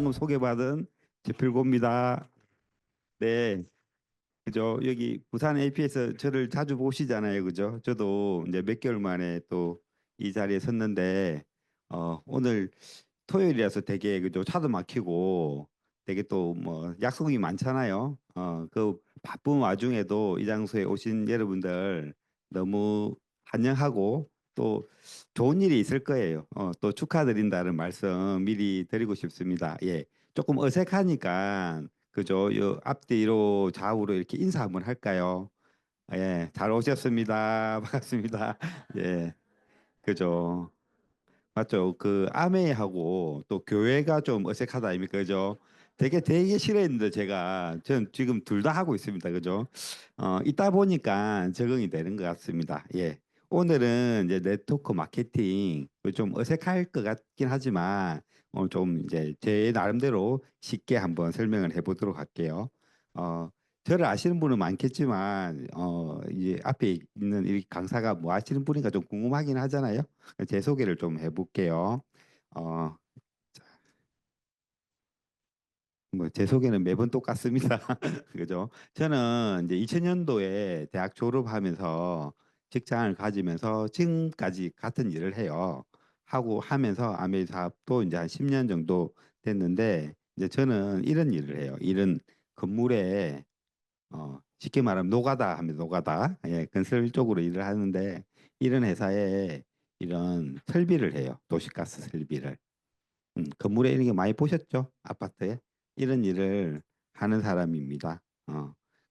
방금 소개받은 제필고입니다. 네, 그죠. 여기 부산 AP에서 저를 자주 보시잖아요, 그죠. 저도 이제 몇 개월 만에 또 이 자리에 섰는데, 오늘 토요일이라서 되게 그죠. 차도 막히고 되게 또 뭐 약속이 많잖아요. 그 바쁜 와중에도 이 장소에 오신 여러분들 너무 환영하고 또 좋은 일이 있을 거예요. 또 축하드린다는 말씀 미리 드리고 싶습니다. 예. 조금 어색하니까 그죠. 요 앞뒤로 좌우로 이렇게 인사 한번 할까요? 예. 잘 오셨습니다. 반갑습니다. 예. 그죠. 맞죠. 그 아메이하고 또 교회가 좀 어색하다 아닙니까? 그죠? 되게 싫어했는데 전 지금 둘 다 하고 있습니다. 그죠? 있다 보니까 적응이 되는 것 같습니다. 예. 오늘은 이제 네트워크 마케팅 좀 어색할 것 같긴 하지만 좀 이제 제 나름대로 쉽게 한번 설명을 해보도록 할게요. 어, 저를 아시는 분은 많겠지만 이제 앞에 있는 이 강사가 뭐 하시는 분인가 좀 궁금하긴 하잖아요. 제 소개를 좀 해볼게요. 어, 뭐 제 소개는 매번 똑같습니다. 그죠? 저는 이제 2000년도에 대학 졸업하면서 직장을 가지면서 지금까지 같은 일을 해요. 하고 하면서 아메이 사업도 이제 한 10년 정도 됐는데 이제 저는 이런 일을 해요. 일은 건물에 쉽게 말하면 노가다 하면 노가다. 예, 건설 쪽으로 일을 하는데 이런 회사에 이런 설비를 해요. 도시가스 설비를. 건물에 이런 게 많이 보셨죠? 아파트에 이런 일을 하는 사람입니다.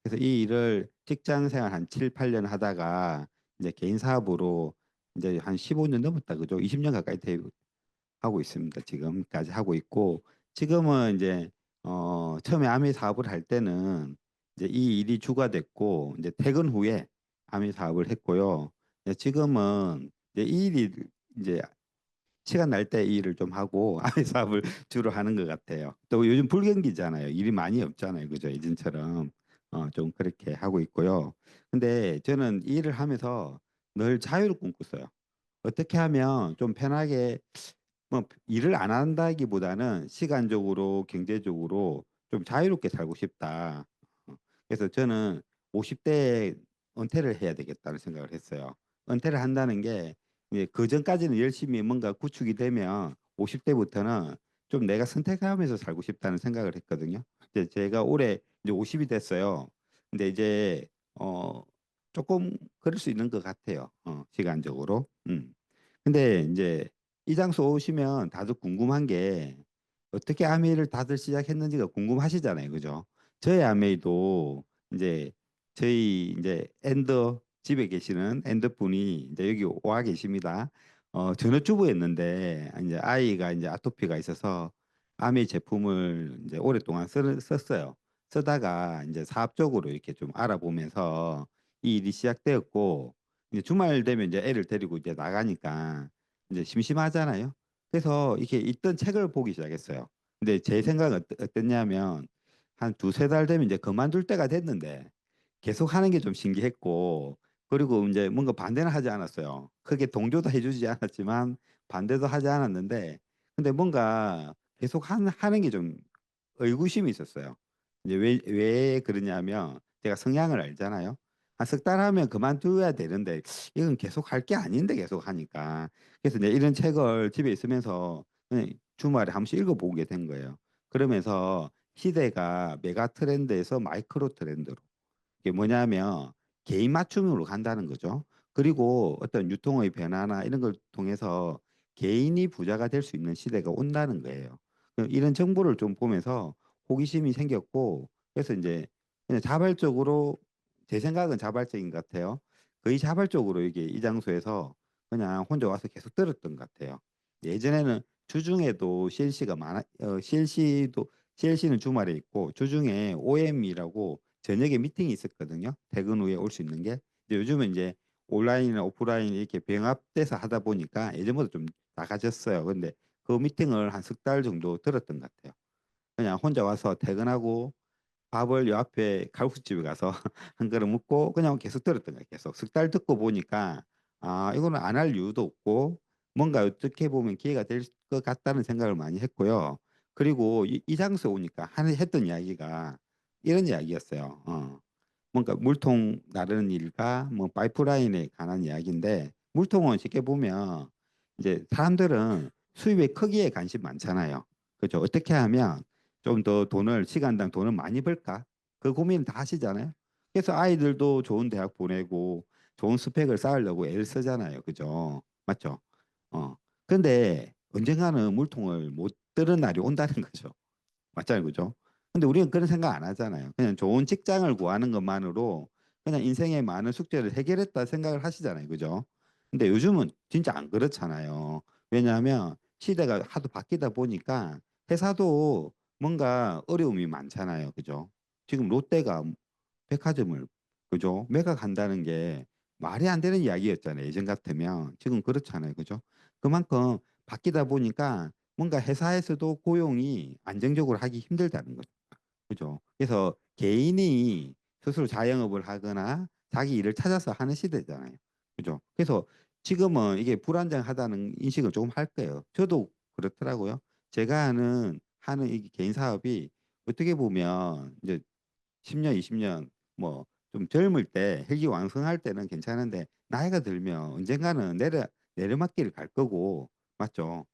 그래서 이 일을 직장 생활 한 7, 8년 하다가 이제 개인 사업으로 이제 한 15년 넘었다 그죠? 20년 가까이 하고 있습니다. 지금까지 하고 있고 지금은 이제 처음에 아미 사업을 할 때는 이제 이 일이 주가 됐고 이제 퇴근 후에 아미 사업을 했고요. 이제 지금은 이제 이 일이 이제 시간 날 때 이 일을 좀 하고 아이 사업을 주로 하는 것 같아요. 또 요즘 불경기잖아요. 일이 많이 없잖아요. 그죠? 예전처럼 좀 그렇게 하고 있고요. 근데 저는 이 일을 하면서 늘 자유를 꿈꿨어요. 어떻게 하면 좀 편하게 뭐 일을 안 한다기보다는 시간적으로 경제적으로 좀 자유롭게 살고 싶다. 그래서 저는 50대에 은퇴를 해야 되겠다는 생각을 했어요. 은퇴를 한다는 게 이제 그 전까지는 열심히 뭔가 구축이 되면 50대부터는 좀 내가 선택하면서 살고 싶다는 생각을 했거든요. 이제 제가 올해 이제 50이 됐어요. 근데 이제 조금 그럴 수 있는 것 같아요. 시간적으로. 근데 이제 이 장소 오시면 다들 궁금한 게 어떻게 아메이를 다들 시작했는지가 궁금하시잖아요. 그죠? 저희 아메이도 이제 저희 이제 엔더 집에 계시는 엔더 분이 이제 여기 와 계십니다. 전업주부였는데 이제 아이가 이제 아토피가 있어서 아메이 제품을 이제 오랫동안 썼어요. 쓰다가 이제 사업적으로 이렇게 좀 알아보면서 이 일이 시작되었고 이제 주말 되면 이제 애를 데리고 이제 나가니까 이제 심심하잖아요. 그래서 이렇게 읽던 책을 보기 시작했어요. 근데 제 생각은 어땠냐면 한 두세 달 되면 이제 그만둘 때가 됐는데 계속 하는 게 좀 신기했고 그리고 이제 뭔가 반대는 하지 않았어요. 크게 동조도 해주지 않았지만 반대도 하지 않았는데 근데 뭔가 계속 하는 게 좀 의구심이 있었어요. 이제 왜 그러냐면 제가 성향을 알잖아요. 한 석 달 하면 그만둬야 되는데 이건 계속 할 게 아닌데 계속 하니까. 그래서 이제 이런 책을 집에 있으면서 그냥 주말에 한 번씩 읽어보게 된 거예요. 그러면서 시대가 메가 트렌드에서 마이크로 트렌드로 이게 뭐냐면 개인 맞춤으로 간다는 거죠. 그리고 어떤 유통의 변화나 이런 걸 통해서 개인이 부자가 될 수 있는 시대가 온다는 거예요. 이런 정보를 좀 보면서 호기심이 생겼고 그래서 이제 그냥 자발적으로 제 생각은 자발적인 것 같아요. 거의 자발적으로 이게 이 장소에서 그냥 혼자 와서 계속 들었던 것 같아요. 예전에는 주중에도 CLC가 많아, CLC는 주말에 있고 주중에 OM이라고 저녁에 미팅이 있었거든요. 퇴근 후에 올 수 있는 게. 근데 요즘은 이제 온라인이나 오프라인 이렇게 병합돼서 하다 보니까 예전보다 좀 나가졌어요. 근데 그 미팅을 한 석 달 정도 들었던 것 같아요. 그냥 혼자 와서 퇴근하고 밥을 요 앞에 칼국수집에 가서 한 그릇 먹고 그냥 계속 들었던 거예요. 계속 석 달 듣고 보니까 아 이거는 안 할 이유도 없고 뭔가 어떻게 보면 기회가 될 것 같다는 생각을 많이 했고요. 그리고 이장수 오니까 했던 이야기가 이런 이야기였어요. 뭔가 물통 나르는 일과 뭐 파이프라인에 관한 이야기인데 물통은 쉽게 보면 이제 사람들은 수입의 크기에 관심 많잖아요. 그죠? 어떻게 하면 좀 더 시간당 돈을 많이 벌까? 그 고민을 다 하시잖아요. 그래서 아이들도 좋은 대학 보내고 좋은 스펙을 쌓으려고 애를 쓰잖아요. 그죠? 맞죠? 어. 근데 언젠가는 물통을 못 들은 날이 온다는 거죠. 맞잖아요. 그죠? 근데 우리는 그런 생각 안 하잖아요. 그냥 좋은 직장을 구하는 것만으로 그냥 인생의 많은 숙제를 해결했다 생각을 하시잖아요. 그죠? 근데 요즘은 진짜 안 그렇잖아요. 왜냐하면 시대가 하도 바뀌다 보니까 회사도 뭔가 어려움이 많잖아요. 그죠? 지금 롯데가 백화점을 그죠? 매각한다는 게 말이 안 되는 이야기였잖아요. 예전 같으면 지금 그렇잖아요. 그죠? 그만큼 바뀌다 보니까 뭔가 회사에서도 고용이 안정적으로 하기 힘들다는 거죠. 그죠? 그래서 개인이 스스로 자영업을 하거나 자기 일을 찾아서 하는 시대잖아요. 그죠? 그래서 지금은 이게 불안정하다는 인식을 조금 할 거예요. 저도 그렇더라고요. 제가 하는 이 개인 사업이 어떻게 보면 이제 10년, 20년 뭐 좀 젊을 때 혈기왕성할 때는 괜찮은데 나이가 들면 언젠가는 내려막길 갈 거고 맞죠?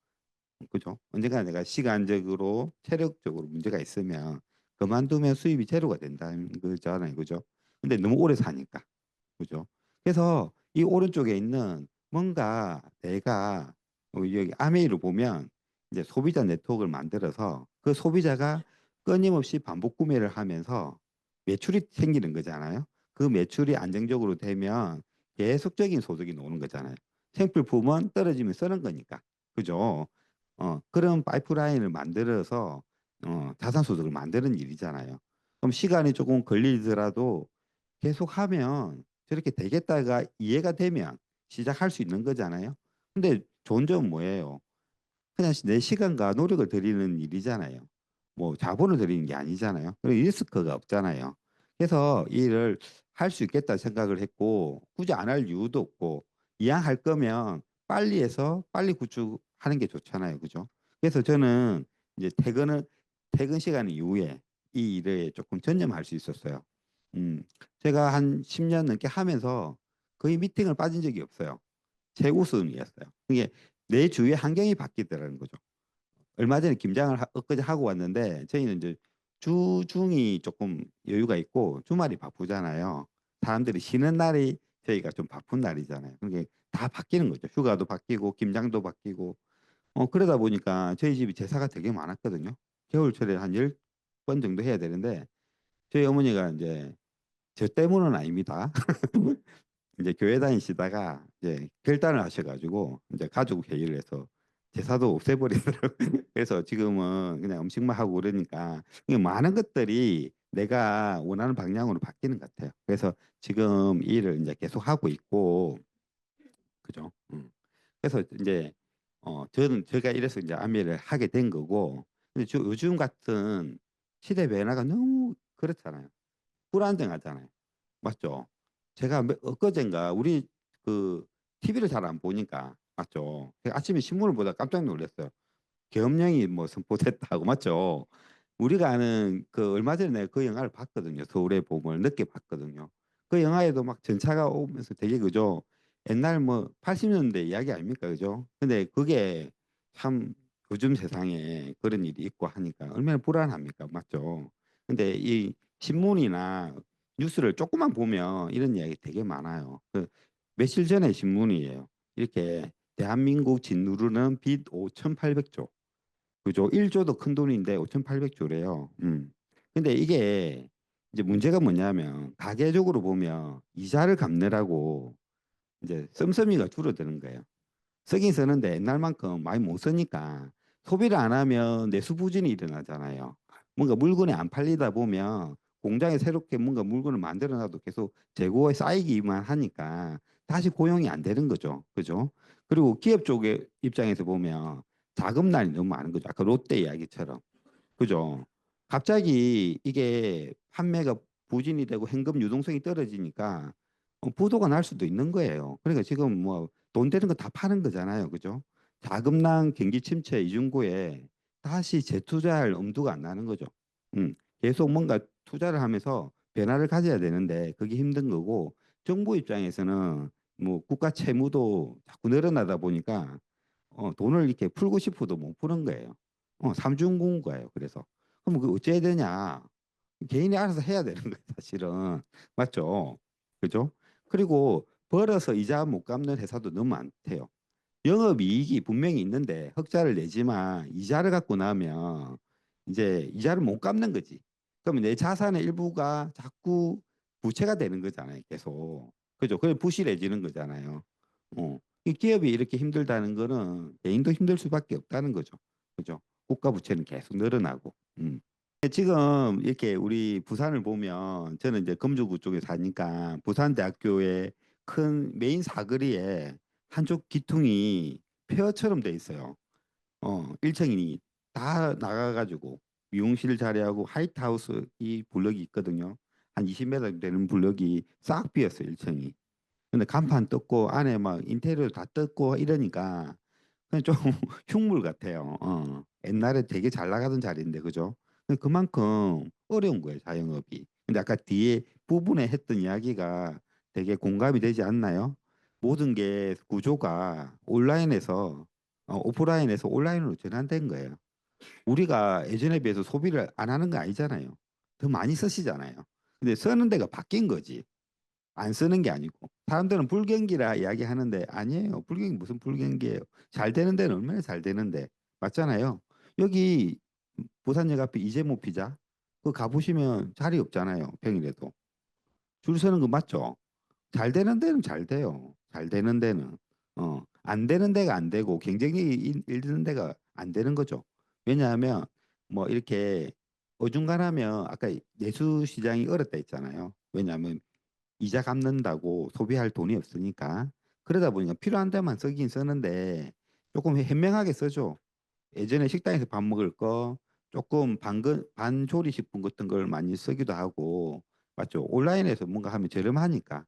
그죠? 언젠가 내가 시간적으로 체력적으로 문제가 있으면 그만두면 수입이 제로가 된다는 거잖아요. 그죠? 근데 너무 오래 사니까. 그죠? 그래서 이 오른쪽에 있는 뭔가 내가 여기 아메이를 보면 이제 소비자 네트워크를 만들어서 그 소비자가 끊임없이 반복 구매를 하면서 매출이 생기는 거잖아요. 그 매출이 안정적으로 되면 계속적인 소득이 나오는 거잖아요. 생필품은 떨어지면 쓰는 거니까. 그죠? 그런 파이프라인을 만들어서 자산 소득을 만드는 일이잖아요. 그럼 시간이 조금 걸리더라도 계속하면 저렇게 되겠다가 이해가 되면 시작할 수 있는 거잖아요. 근데 좋은 점은 뭐예요? 그냥 내 시간과 노력을 들이는 일이잖아요. 뭐 자본을 들이는 게 아니잖아요. 그리고 리스크가 없잖아요. 그래서 이 일을 할 수 있겠다 생각을 했고 굳이 안 할 이유도 없고 이왕 할 거면 빨리 해서 빨리 구축하는 게 좋잖아요. 그죠? 그래서 저는 이제 퇴근 시간 이후에 이 일에 조금 전념할 수 있었어요. 제가 한 10년 넘게 하면서 거의 미팅을 빠진 적이 없어요. 최우선이었어요. 이게 내 주위의 환경이 바뀌더라는 거죠. 얼마 전에 김장을 엊그제 하고 왔는데 저희는 이제 주중이 조금 여유가 있고 주말이 바쁘잖아요. 사람들이 쉬는 날이 저희가 좀 바쁜 날이잖아요. 그게 다 바뀌는 거죠. 휴가도 바뀌고 김장도 바뀌고 그러다 보니까 저희 집이 제사가 되게 많았거든요. 겨울철에 한 10번 정도 해야 되는데 저희 어머니가 이제 저 때문은 아닙니다. 이제 교회 다니시다가 이제 결단을 하셔가지고 이제 가족 회의를 해서 제사도 없애버리더라고요. 그래서 지금은 그냥 음식만 하고 그러니까 이게 많은 것들이 내가 원하는 방향으로 바뀌는 것 같아요. 그래서 지금 이 일을 이제 계속 하고 있고, 그죠? 그래서 이제 제가 이래서 이제 아미를 하게 된 거고, 근데 요즘 같은 시대 변화가 너무 그렇잖아요. 불안정하잖아요. 맞죠? 제가 엊그젠가 우리 그 TV를 잘 안 보니까 맞죠? 아침에 신문을 보다 깜짝 놀랐어요. 계엄령이 뭐 선포됐다고 맞죠? 우리가 아는 그 얼마 전에 내가 그 영화를 봤거든요. 서울의 봄을 늦게 봤거든요. 그 영화에도 막 전차가 오면서 되게 그죠? 옛날 뭐 80년대 이야기 아닙니까? 그죠? 근데 그게 참 요즘 세상에 그런 일이 있고 하니까 얼마나 불안합니까? 맞죠? 근데 이 신문이나 뉴스를 조금만 보면 이런 이야기 되게 많아요. 그 며칠 전에 신문이에요. 이렇게 대한민국 짓누르는 빚 5,800조. 그죠? 1조도 큰 돈인데 5,800조래요. 근데 이게 이제 문제가 뭐냐면 가계적으로 보면 이자를 갚느라고 이제 씀씀이가 줄어드는 거예요. 쓰긴 쓰는데 옛날만큼 많이 못 쓰니까 소비를 안 하면 내수 부진이 일어나잖아요. 뭔가 물건이 안 팔리다 보면 공장에 새롭게 뭔가 물건을 만들어 놔도 계속 재고에 쌓이기만 하니까 다시 고용이 안 되는 거죠. 그죠? 그리고 기업 쪽의 입장에서 보면 자금난이 너무 많은 거죠. 아까 롯데 이야기처럼. 그죠? 갑자기 이게 판매가 부진이 되고 현금 유동성이 떨어지니까 부도가 날 수도 있는 거예요. 그러니까 지금 뭐 돈 되는 거 다 파는 거잖아요. 그죠? 자금난 경기 침체 이중고에 다시 재투자할 엄두가 안 나는 거죠. 계속 뭔가 투자를 하면서 변화를 가져야 되는데 그게 힘든 거고 정부 입장에서는 뭐 국가 채무도 자꾸 늘어나다 보니까 돈을 이렇게 풀고 싶어도 못 푸는 거예요. 삼중고인 거예요. 그래서 그럼 그 어째야 되냐? 개인이 알아서 해야 되는 거예요. 사실은 맞죠? 그죠? 그리고 벌어서 이자 못 갚는 회사도 너무 많대요. 영업이익이 분명히 있는데 흑자를 내지만 이자를 갖고 나면 이제 이자를 못 갚는 거지. 그러면 내 자산의 일부가 자꾸 부채가 되는 거잖아요. 계속. 그죠? 그래 부실해지는 거잖아요. 이 기업이 이렇게 힘들다는 거는 개인도 힘들 수밖에 없다는 거죠. 그죠? 국가 부채는 계속 늘어나고. 지금 이렇게 우리 부산을 보면 저는 이제 금주구 쪽에 사니까 부산대학교의 큰 메인 사거리에 한쪽 기퉁이 폐허처럼 돼 있어요. 1층이 다 나가가지고 미용실 자리하고 화이트하우스 이 블럭이 있거든요. 한 20m 되는 블럭이 싹 비었어요, 1층이. 근데 간판 떴고 안에 막 인테리어 다 떴고 이러니까 그냥 좀 흉물 같아요. 옛날에 되게 잘 나가던 자리인데 그죠? 근데 그만큼 어려운 거예요, 자영업이. 근데 아까 뒤에 부분에 했던 이야기가 되게 공감이 되지 않나요? 모든 게 구조가 온라인에서 오프라인에서 온라인으로 전환된 거예요. 우리가 예전에 비해서 소비를 안 하는 거 아니잖아요. 더 많이 쓰시잖아요. 근데 쓰는 데가 바뀐 거지. 안 쓰는 게 아니고 사람들은 불경기라 이야기하는데 아니에요. 불경기 무슨 불경기예요. 잘 되는 데는 얼마나 잘 되는데 맞잖아요. 여기 부산역 앞에 이재모 피자 그거 가보시면 자리 없잖아요. 평일에도 줄 서는 거 맞죠? 잘 되는 데는 잘 돼요. 잘 되는 데는 안 되는 데가 안 되고 경쟁력이 일드는 데가 안 되는 거죠. 왜냐하면 뭐 이렇게 어중간하면 아까 내수 시장이 얼었다 했잖아요. 왜냐하면 이자 갚는다고 소비할 돈이 없으니까 그러다 보니까 필요한 데만 쓰긴 쓰는데 조금 현명하게 쓰죠. 예전에 식당에서 밥 먹을 거 조금 반조리 식품 같은 걸 많이 쓰기도 하고 맞죠? 온라인에서 뭔가 하면 저렴하니까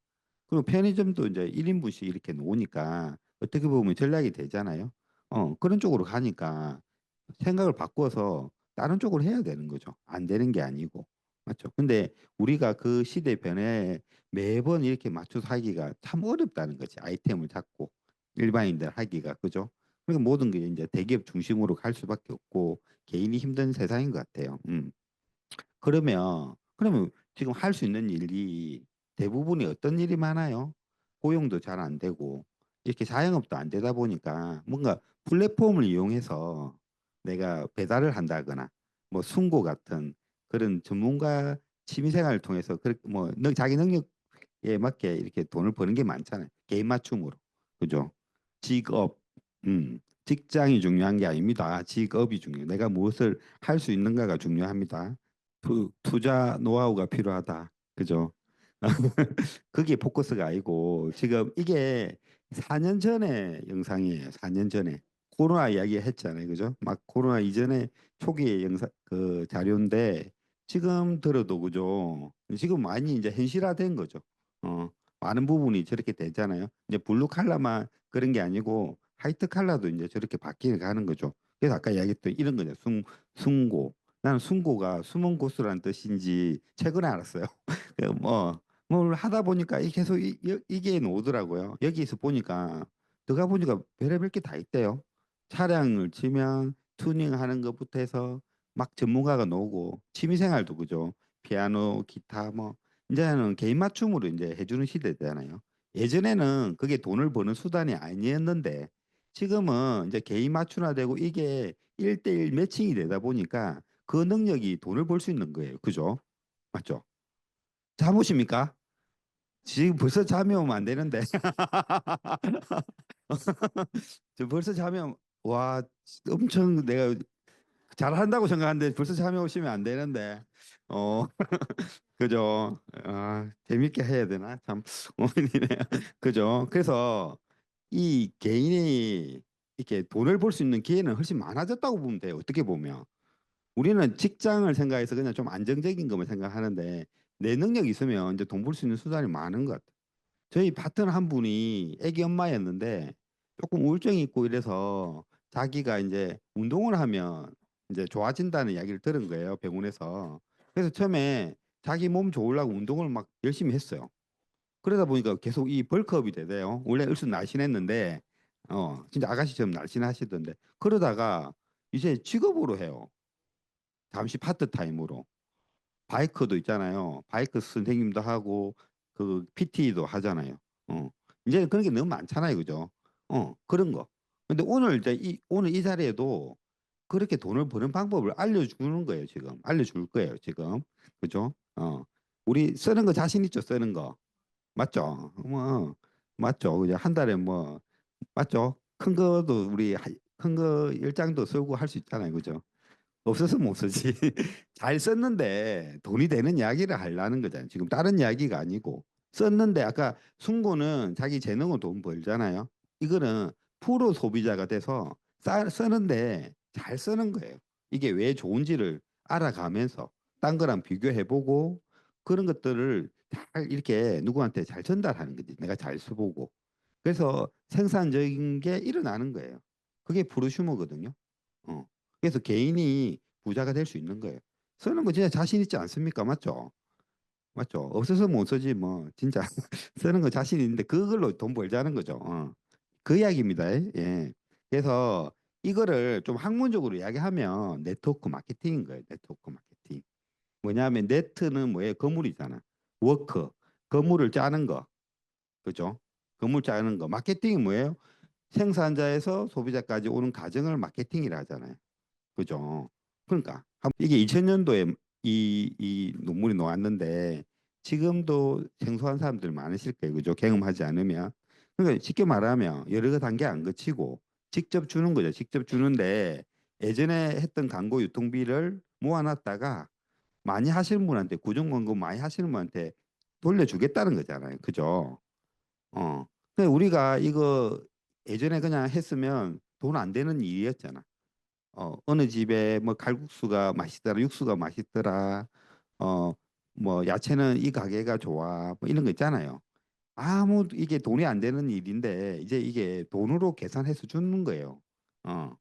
그리고 편의점도 이제 1인분씩 이렇게 놓으니까 어떻게 보면 전략이 되잖아요. 그런 쪽으로 가니까 생각을 바꿔서 다른 쪽으로 해야 되는 거죠. 안 되는 게 아니고. 맞죠? 근데 우리가 그 시대 변화에 매번 이렇게 맞춰서 하기가 참 어렵다는 거지. 아이템을 잡고 일반인들 하기가. 그죠? 그러니까 모든 게 이제 대기업 중심으로 갈 수밖에 없고 개인이 힘든 세상인 것 같아요. 그러면 지금 할 수 있는 일이 대부분이 어떤 일이 많아요? 고용도 잘 안 되고 이렇게 자영업도 안 되다 보니까 뭔가 플랫폼을 이용해서 내가 배달을 한다거나 뭐 순고 같은 그런 전문가 취미생활을 통해서 자기 능력에 맞게 이렇게 돈을 버는 게 많잖아요. 개인 맞춤으로. 그죠? 직업, 직장이 중요한 게 아닙니다. 직업이 중요해요. 내가 무엇을 할 수 있는가가 중요합니다. 투자 노하우가 필요하다. 그죠? 그게 포커스가 아니고 지금 이게 4년 전에 영상이에요. 4년 전에 코로나 이야기 했잖아요. 그죠? 막 코로나 이전에 초기의 영상 그 자료인데 지금 들어도 그죠? 지금 많이 이제 현실화된 거죠. 많은 부분이 저렇게 되잖아요. 이제 블루 칼라만 그런 게 아니고 화이트 칼라도 이제 저렇게 바뀌어 가는 거죠. 그래서 아까 이야기했던 이런 거죠. 순고. 나는 순고가 숨은 고수라는 뜻인지 최근에 알았어요. 그 뭘 하다 보니까 계속 이게 나오더라고요. 여기서 보니까 들어가 보니까 별의별 게 다 있대요. 차량을 치면 튜닝하는 것부터 해서 막 전문가가 나오고 취미생활도 그죠. 피아노, 기타 뭐 이제는 개인 맞춤으로 이제 해주는 시대잖아요. 예전에는 그게 돈을 버는 수단이 아니었는데 지금은 이제 개인 맞춤화되고 이게 1대1 매칭이 되다 보니까 그 능력이 돈을 벌 수 있는 거예요. 그죠? 맞죠? 잠오십니까? 지금 벌써 잠이 오면 안 되는데. 저 벌써 잠이 와 엄청 내가 잘한다고 생각하는데 벌써 잠이 오시면 안 되는데. 어 그죠? 아 재밌게 해야 되나? 참 고민이네요. 그죠? 그래서 이 개인이 이렇게 돈을 벌 수 있는 기회는 훨씬 많아졌다고 보면 돼요. 어떻게 보면. 우리는 직장을 생각해서 그냥 좀 안정적인 것만 생각하는데 내 능력이 있으면 이제 돈 벌 수 있는 수단이 많은 것 같아요. 저희 파트너 한 분이 애기 엄마였는데 조금 우울증이 있고 이래서 자기가 이제 운동을 하면 이제 좋아진다는 이야기를 들은 거예요, 병원에서. 그래서 처음에 자기 몸 좋으려고 운동을 막 열심히 했어요. 그러다 보니까 계속 이 벌크업이 되대요. 원래 얼씬 날씬했는데 진짜 아가씨처럼 날씬하시던데 그러다가 이제 직업으로 해요. 잠시 파트타임으로. 바이크도 있잖아요. 바이크 선생님도 하고 그 PT도 하잖아요. 어. 이제 그런 게 너무 많잖아요. 그죠? 그런 거. 근데 오늘 이 자리에도 그렇게 돈을 버는 방법을 알려주는 거예요, 지금. 알려줄 거예요, 지금. 그죠? 우리 쓰는 거 자신 있죠, 쓰는 거. 맞죠? 맞죠. 그죠? 한 달에 뭐, 맞죠? 큰 거도 큰 거 10장도 쓰고 할 수 있잖아요. 그죠? 없어서 못 쓰지. 잘 썼는데 돈이 되는 이야기를 하려는 거잖아요. 지금 다른 이야기가 아니고. 썼는데 아까 승고는 자기 재능으로 돈 벌잖아요. 이거는 프로 소비자가 돼서 쓰는데 잘 쓰는 거예요. 이게 왜 좋은지를 알아가면서 딴 거랑 비교해보고 그런 것들을 잘 이렇게 누구한테 잘 전달하는 거지. 내가 잘 써보고. 그래서 생산적인 게 일어나는 거예요. 그게 프로슈머거든요. 어. 그래서 개인이 부자가 될 수 있는 거예요. 쓰는 거 진짜 자신 있지 않습니까? 맞죠? 맞죠? 없어서 못 쓰지 뭐 진짜 쓰는 거 자신 있는데 그걸로 돈 벌자는 거죠. 그 이야기입니다. 예. 그래서 이거를 좀 학문적으로 이야기하면 네트워크 마케팅인 거예요. 네트워크 마케팅. 뭐냐면 네트는 뭐예요? 건물이잖아. 워크 건물을 짜는 거. 그죠? 건물 짜는 거. 마케팅이 뭐예요? 생산자에서 소비자까지 오는 과정을 마케팅이라 하잖아요. 그죠? 그러니까 이게 2000년도에 이 논문이 나왔는데 지금도 생소한 사람들 많으실 거예요. 그죠? 경험하지 않으면. 그러니까 쉽게 말하면 여러 个 단계 안 거치고 직접 주는 거죠. 직접 주는데 예전에 했던 광고 유통비를 모아놨다가 많이 하시는 분한테 고정 광고 많이 하시는 분한테 돌려주겠다는 거잖아요. 그죠? 근데 우리가 이거 예전에 그냥 했으면 돈 안 되는 일이었잖아. 어느 집에 뭐 칼국수가 맛있더라, 육수가 맛있더라, 어, 뭐 야채는 이 가게가 좋아, 뭐 이런 거 있잖아요. 아무 이게 돈이 안 되는 일인데 이제 이게 돈으로 계산해서 주는 거예요. 어,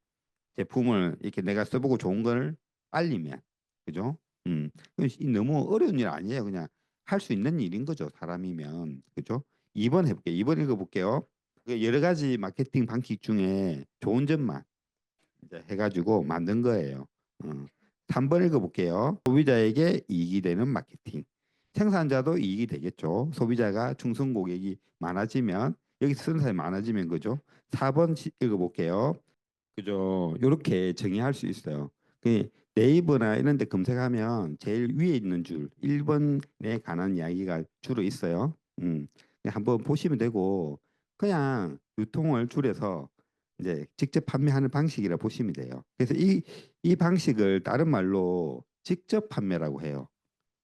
제품을 이렇게 내가 써보고 좋은 걸 알리면, 그죠? 이 너무 어려운 일 아니에요. 그냥 할 수 있는 일인 거죠. 사람이면, 그죠? 2번 해볼게요. 2번 읽어볼게요. 그 여러 가지 마케팅 방식 중에 좋은 점만 이제 해가지고 만든 거예요. 3번 읽어볼게요. 소비자에게 이익이 되는 마케팅. 생산자도 이익이 되겠죠. 소비자가 충성 고객이 많아지면 여기 쓰는 사람이 많아지면 그죠. 4번 읽어볼게요. 그죠. 이렇게 정의할 수 있어요. 그 네이버나 이런 데 검색하면 제일 위에 있는 줄 1번에 관한 이야기가 주로 있어요. 한번 보시면 되고 그냥 유통을 줄여서 이제 직접 판매하는 방식이라 보시면 돼요. 그래서 이 방식을 다른 말로 직접 판매라고 해요.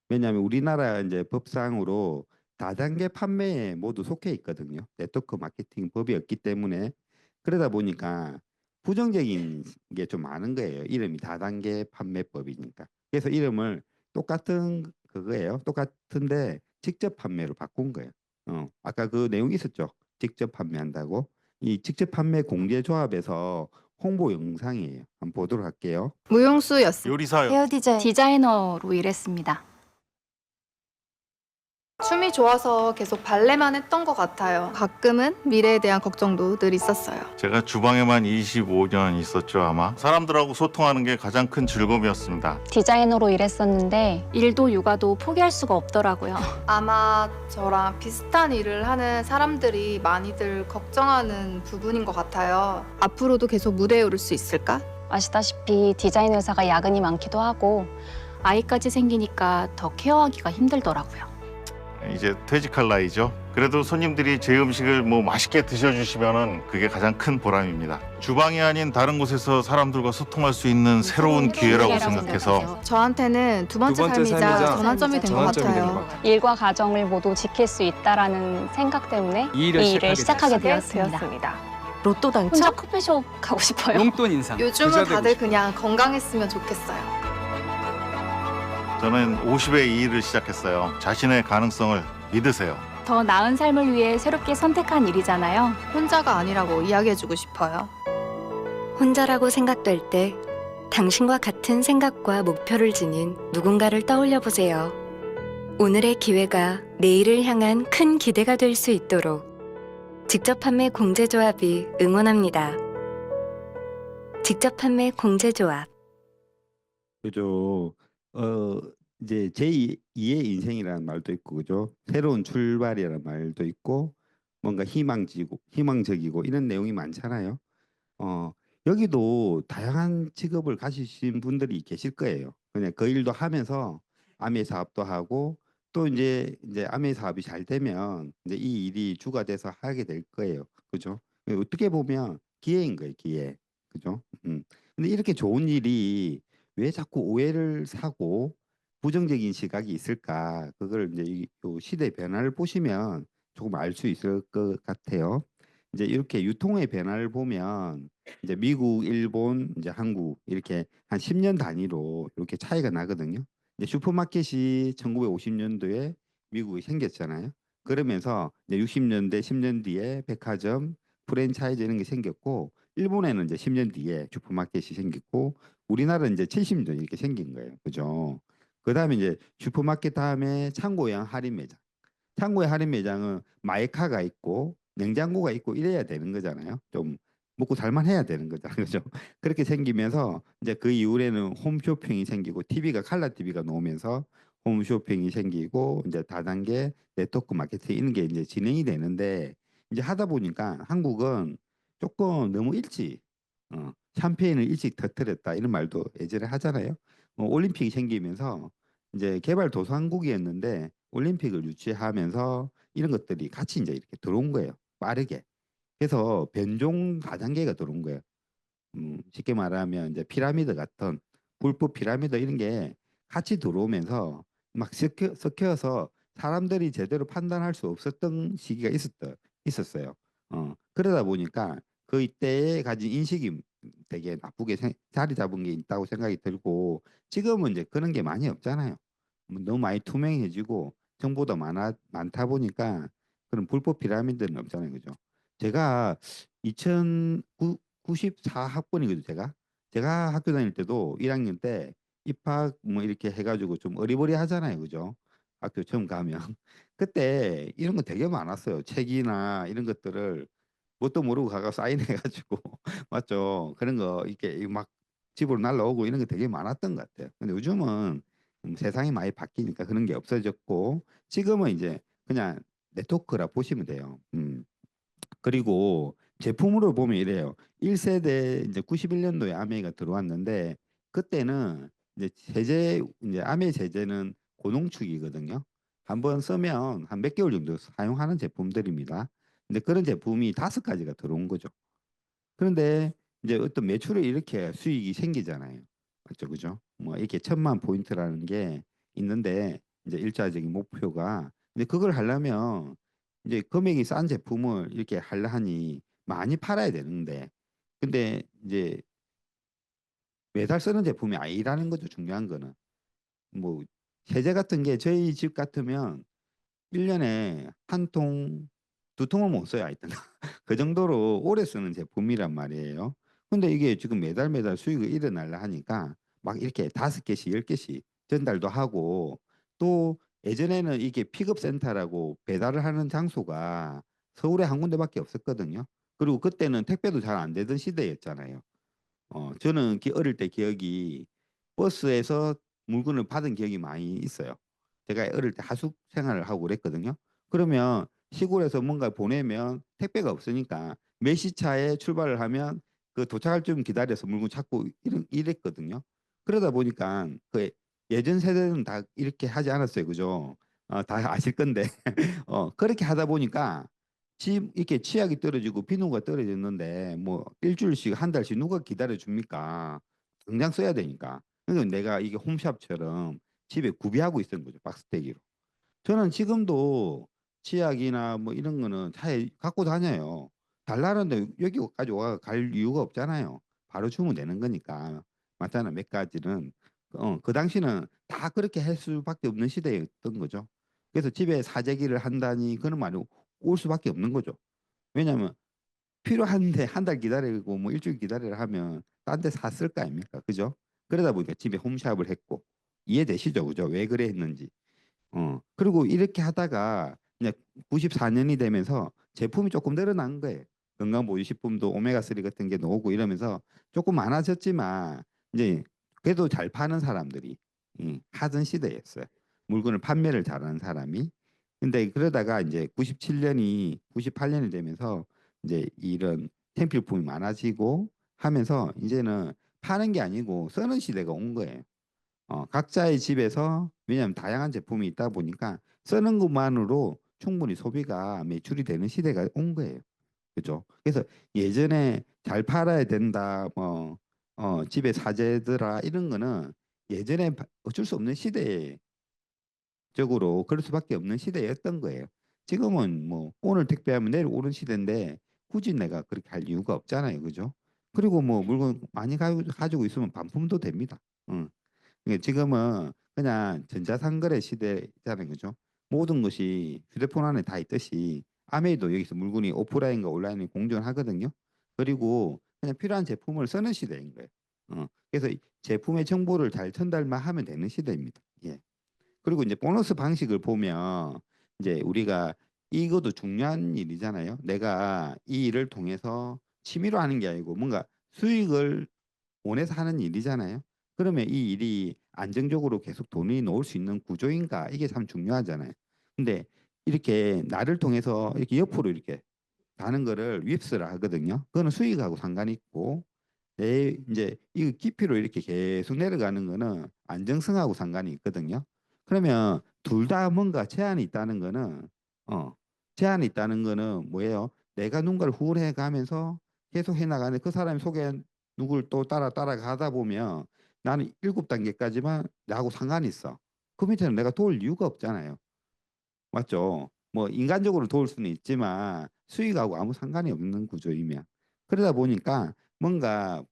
왜냐하면 우리나라 이제 법상으로 다단계 판매에 모두 속해 있거든요. 네트워크 마케팅 법이 없기 때문에 그러다 보니까 부정적인 게 좀 많은 거예요. 이름이 다단계 판매법이니까. 그래서 이름을 똑같은 그거예요. 똑같은데 직접 판매로 바꾼 거예요. 아까 그 내용이 있었죠. 직접 판매한다고. 이 직접 판매 공제 조합에서 홍보 영상이에요. 한번 보도록 할게요. 무용수였습니다. 요리사요. 헤어 디자이너로 일했습니다. 춤이 좋아서 계속 발레만 했던 것 같아요. 가끔은 미래에 대한 걱정도 늘 있었어요. 제가 주방에만 25년 있었죠, 아마. 사람들하고 소통하는 게 가장 큰 즐거움이었습니다. 디자이너로 일했었는데 일도 육아도 포기할 수가 없더라고요. 아마 저랑 비슷한 일을 하는 사람들이 많이들 걱정하는 부분인 것 같아요. 앞으로도 계속 무대에 오를 수 있을까? 아시다시피 디자인 회사가 야근이 많기도 하고 아이까지 생기니까 더 케어하기가 힘들더라고요. 이제 퇴직할 나이죠. 그래도 손님들이 제 음식을 뭐 맛있게 드셔주시면은 그게 가장 큰 보람입니다. 주방이 아닌 다른 곳에서 사람들과 소통할 수 있는 새로운 기회라고 생각해서 저한테는 두 번째 삶이자 전환점이 된 것 같아요. 일과 가정을 모두 지킬 수 있다라는 생각 때문에 이 일을 시작하게 되었습니다. 로또 혼자 당첨? 커피숍 가고 싶어요. 용돈 인상. 요즘은 부자 되고 다들 싶어. 그냥 건강했으면 좋겠어요. 저는 50에 이 일을 시작했어요. 자신의 가능성을 믿으세요. 더 나은 삶을 위해 새롭게 선택한 일이잖아요. 혼자가 아니라고 이야기해주고 싶어요. 혼자라고 생각될 때 당신과 같은 생각과 목표를 지닌 누군가를 떠올려 보세요. 오늘의 기회가 내일을 향한 큰 기대가 될 수 있도록 직접 판매 공제조합이 응원합니다. 직접 판매 공제조합. 그죠. 어 이제 제2의 인생이라는 말도 있고 그죠. 새로운 출발이라는 말도 있고 뭔가 희망적이고 이런 내용이 많잖아요. 어 여기도 다양한 직업을 가지신 분들이 계실 거예요. 그냥 그 일도 하면서 아메 사업도 하고 또 이제 아메 사업이 잘 되면 이제 이 일이 주가 돼서 하게 될 거예요. 그죠? 어떻게 보면 기회인 거예요, 기회. 그죠? 근데 이렇게 좋은 일이 왜 자꾸 오해를 사고 부정적인 시각이 있을까? 그걸 이제 요 시대 변화를 보시면 조금 알 수 있을 것 같아요. 이제 이렇게 유통의 변화를 보면 이제 미국, 일본, 이제 한국 이렇게 한 10년 단위로 이렇게 차이가 나거든요. 이제 슈퍼마켓이 1950년도에 미국에 생겼잖아요. 그러면서 이제 60년대, 10년 뒤에 백화점, 프랜차이즈 이런 게 생겼고 일본에는 이제 10년 뒤에 슈퍼마켓이 생겼고 우리나라는 이제 70년 이렇게 생긴 거예요. 그죠? 그다음에 이제 슈퍼마켓 다음에 창고형 할인 매장. 창고의 할인 매장은 마이카가 있고 냉장고가 있고 이래야 되는 거잖아요. 좀 먹고 살만 해야 되는 거잖아요. 그죠? 그렇게 생기면서 이제 그 이후에는 홈쇼핑이 생기고 TV가 칼라 TV가 나오면서 홈쇼핑이 생기고 이제 다단계 네트워크 마케팅 이런 게 이제 진행이 되는데 이제 하다 보니까 한국은 조금 너무 일찍 샴페인을 일찍 터뜨렸다 이런 말도 예전에 하잖아요. 올림픽이 생기면서 이제 개발도상국이었는데 올림픽을 유치하면서 이런 것들이 같이 이제 이렇게 들어온 거예요. 빠르게. 그래서 변종 다단계가 들어온 거예요. 쉽게 말하면 이제 피라미드 같은 불법 피라미드 이런 게 같이 들어오면서 막 섞여서 사람들이 제대로 판단할 수 없었던 시기가 있었어요. 그러다 보니까 그 이때에 가진 인식이 되게 나쁘게 자리 잡은 게 있다고 생각이 들고 지금은 이제 그런 게 많이 없잖아요. 너무 많이 투명해지고 정보도 많다 보니까 그런 불법 피라미드는 없잖아요. 그죠? 제가 2094학번이거든요. 제가 학교 다닐 때도 1학년 때 입학 뭐 이렇게 해가지고 좀 어리버리하잖아요. 그죠? 학교 처음 가면 그때 이런 거 되게 많았어요. 책이나 이런 것들을 뭣도 모르고 가가 사인해가지고 맞죠? 그런 거 이렇게 막 집으로 날라오고 이런 게 되게 많았던 것 같아요. 근데 요즘은 세상이 많이 바뀌니까 그런 게 없어졌고 지금은 이제 그냥 네트워크라 보시면 돼요. 그리고 제품으로 보면 이래요. 1세대 이제 91년도에 아메이가 들어왔는데 그때는 이제 이제 아메 제재는 고농축이거든요. 한번 쓰면 한 몇 개월 정도 사용하는 제품들입니다. 근데 그런 제품이 5가지가 들어온 거죠. 그런데 이제 어떤 매출을 이렇게 수익이 생기잖아요. 맞죠, 그죠? 뭐 이렇게 1,000만 포인트라는 게 있는데 이제 일차적인 목표가 근데 그걸 하려면 이제 금액이 싼 제품을 이렇게 하려 하니 많이 팔아야 되는데 근데 이제 매달 쓰는 제품이 아니라는 거죠. 중요한 거는 뭐 세제 같은 게 저희 집 같으면 1년에 한 통, 2통은 못 써요, 하여튼. 그 정도로 오래 쓰는 제품이란 말이에요. 근데 이게 지금 매달 매달 수익이 일어나려 하니까 막 이렇게 5개씩, 10개씩 전달도 하고 또 예전에는 이게 픽업센터라고 배달을 하는 장소가 서울에 한 군데밖에 없었거든요. 그리고 그때는 택배도 잘 안 되던 시대였잖아요. 저는 어릴 때 기억이 버스에서 물건을 받은 기억이 많이 있어요. 제가 어릴 때 하숙 생활을 하고 그랬거든요. 그러면 시골에서 뭔가 보내면 택배가 없으니까 몇 시차에 출발을 하면 그 도착할 좀 기다려서 물건 찾고 이랬거든요. 그러다 보니까 그 예전 세대는 다 이렇게 하지 않았어요. 그죠? 다 아실 건데. 그렇게 하다 보니까 이렇게 치약이 떨어지고 비누가 떨어졌는데 뭐 일주일씩 한 달씩 누가 기다려 줍니까? 당장 써야 되니까. 그러니까 내가 이게 홈샵처럼 집에 구비하고 있었던 거죠. 박스테기로. 저는 지금도 치약이나 뭐 이런 거는 차에 갖고 다녀요. 달라는데 여기까지 와 갈 이유가 없잖아요. 바로 주면 되는 거니까. 맞잖아. 몇 가지는. 그 당시는 다 그렇게 할 수밖에 없는 시대였던 거죠. 그래서 집에 사재기를 한다니 그런 말이 올 수밖에 없는 거죠. 왜냐하면 필요한데 한 달 기다리고 뭐 일주일 기다리라 하면 딴 데 샀을 거 아닙니까? 그죠? 그러다 보니까 집에 홈샵을 했고 이해되시죠? 그죠? 왜 그래 했는지. 그리고 이렇게 하다가 그냥 94년이 되면서 제품이 조금 늘어난 거예요. 건강보조식품도 오메가3 같은 게 나오고 이러면서 조금 많아졌지만 이제 그래도 잘 파는 사람들이 하던 시대였어요. 물건을 판매를 잘하는 사람이. 근데 그러다가 이제 98년이 되면서 이제 이런 생필품이 많아지고 하면서 이제는 파는 게 아니고 쓰는 시대가 온 거예요. 각자의 집에서 왜냐하면 다양한 제품이 있다 보니까 쓰는 것만으로 충분히 소비가 매출이 되는 시대가 온 거예요. 그죠? 그래서 예전에 잘 팔아야 된다, 뭐, 집에 사재들아 이런 거는 예전에 어쩔 수 없는 시대적으로 그럴 수밖에 없는 시대였던 거예요. 지금은 뭐 오늘 택배하면 내일 오는 시대인데 굳이 내가 그렇게 할 이유가 없잖아요. 그죠? 그리고 뭐 물건 많이 가지고 있으면 반품도 됩니다. 응. 지금은 그냥 전자상거래 시대잖아요. 그죠? 모든 것이 휴대폰 안에 다 있듯이 아메이도 여기서 물건이 오프라인과 온라인이 공존하거든요. 그리고 그냥 필요한 제품을 쓰는 시대인 거예요. 그래서 이 제품의 정보를 잘 전달만 하면 되는 시대입니다. 예. 그리고 이제 보너스 방식을 보면 이제 우리가 이것도 중요한 일이잖아요. 내가 이 일을 통해서 취미로 하는 게 아니고 뭔가 수익을 원해서 하는 일이잖아요. 그러면 이 일이 안정적으로 계속 돈이 나올 수 있는 구조인가 이게 참 중요하잖아요. 근데 이렇게 나를 통해서 이렇게 옆으로 이렇게 가는 거를 윕스라 하거든요. 그거는 수익하고 상관이 있고 내 이제 이 깊이로 이렇게 계속 내려가는 거는 안정성하고 상관이 있거든요. 그러면 둘 다 뭔가 제한이 있다는 거는 제한이 있다는 거는 뭐예요? 내가 누군가를 후원해 가면서 계속 해 나가는 그 사람이 소개한 누굴 또 따라가다 보면 나는 7단계까지만 나하고 상관이 있어. 그 밑에는 내가 도울 이유가 없잖아요. 맞죠? 뭐 인간적으로 도울 수는 있지만 수익하고 아무 상관이 없는 구조이면 그러다 보니까 뭔가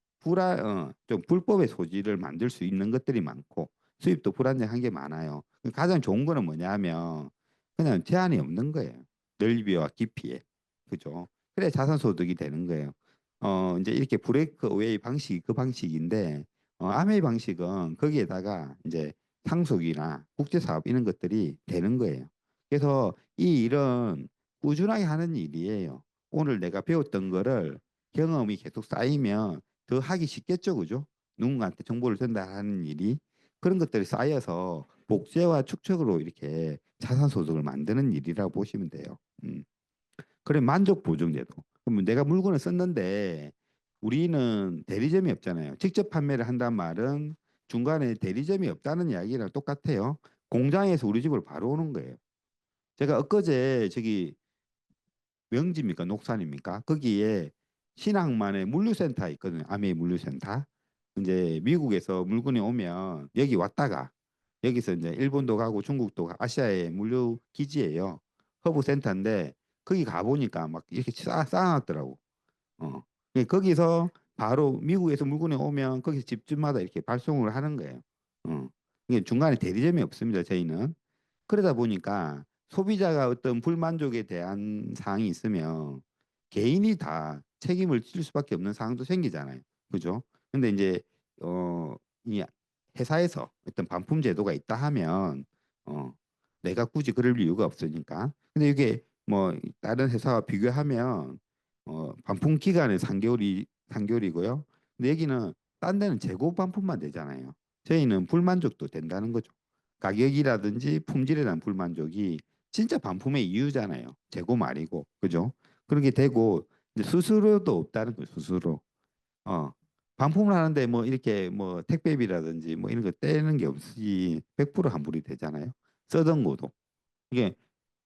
좀 불법의 소지를 만들 수 있는 것들이 많고 수입도 불안정한 게 많아요. 가장 좋은 거는 뭐냐면 그냥 제한이 없는 거예요. 넓이와 깊이에. 그죠? 그래 자산 소득이 되는 거예요. 이제 이렇게 브레이크 어웨이 방식이 그 방식인데 아메이 방식은 거기에다가 이제 상속이나 국제사업 이런 것들이 되는 거예요. 그래서 이 일은 꾸준하게 하는 일이에요. 오늘 내가 배웠던 거를 경험이 계속 쌓이면 더 하기 쉽겠죠, 그죠? 누군가한테 정보를 전달하는 일이 그런 것들이 쌓여서 복제와 축적으로 이렇게 자산 소득을 만드는 일이라고 보시면 돼요. 그래 만족 보증제도. 그러면 내가 물건을 썼는데 우리는 대리점이 없잖아요. 직접 판매를 한단 말은 중간에 대리점이 없다는 이야기랑 똑같아요. 공장에서 우리 집으로 바로 오는 거예요. 제가 엊그제 저기 명지입니까 녹산입니까 거기에 신항만의 물류센터 있거든요. 아메이 물류센터. 이제 미국에서 물건이 오면 여기 왔다가 여기서 이제 일본도 가고 중국도 아시아의 물류 기지예요. 허브 센터인데 거기 가보니까 막 이렇게 쌓아놨더라고. 어. 거기서 바로 미국에서 물건이 오면 거기서 집집마다 이렇게 발송을 하는 거예요. 이게 중간에 대리점이 없습니다. 저희는. 그러다 보니까 소비자가 어떤 불만족에 대한 사항이 있으면 개인이 다 책임을 질 수밖에 없는 상황도 생기잖아요. 그죠? 근데 이제 이 회사에서 어떤 반품 제도가 있다 하면 어 내가 굳이 그럴 이유가 없으니까. 근데 이게 뭐 다른 회사와 비교하면 반품 기간은 3개월이고요. 근데 여기는 딴 데는 재고 반품만 되잖아요. 저희는 불만족도 된다는 거죠. 가격이라든지 품질에 대한 불만족이 진짜 반품의 이유잖아요. 재고 말이고, 그죠? 그렇게 되고 이제 수수료도 없다는 거예요. 수수료. 어, 반품을 하는데 뭐 이렇게 뭐 택배비라든지 뭐 이런 거 떼는 게 없이 100% 환불이 되잖아요. 쓰던 거도. 이게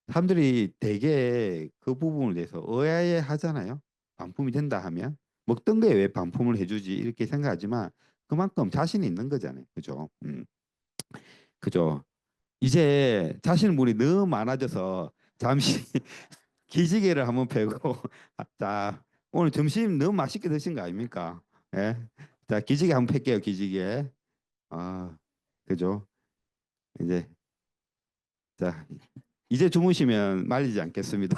사람들이 되게 그 부분을 대해서 의아해 하잖아요. 반품이 된다 하면 먹던 거에 왜 반품을 해주지 이렇게 생각하지만 그만큼 자신이 있는 거잖아요. 그죠? 그죠? 이제 자신물이 너무 많아져서 잠시 기지개를 한번 펴고 자 오늘 점심 너무 맛있게 드신 거 아닙니까? 예? 자 기지개 한번 펼게요. 기지개. 아 그죠? 이제 자 이제 주무시면 말리지 않겠습니다.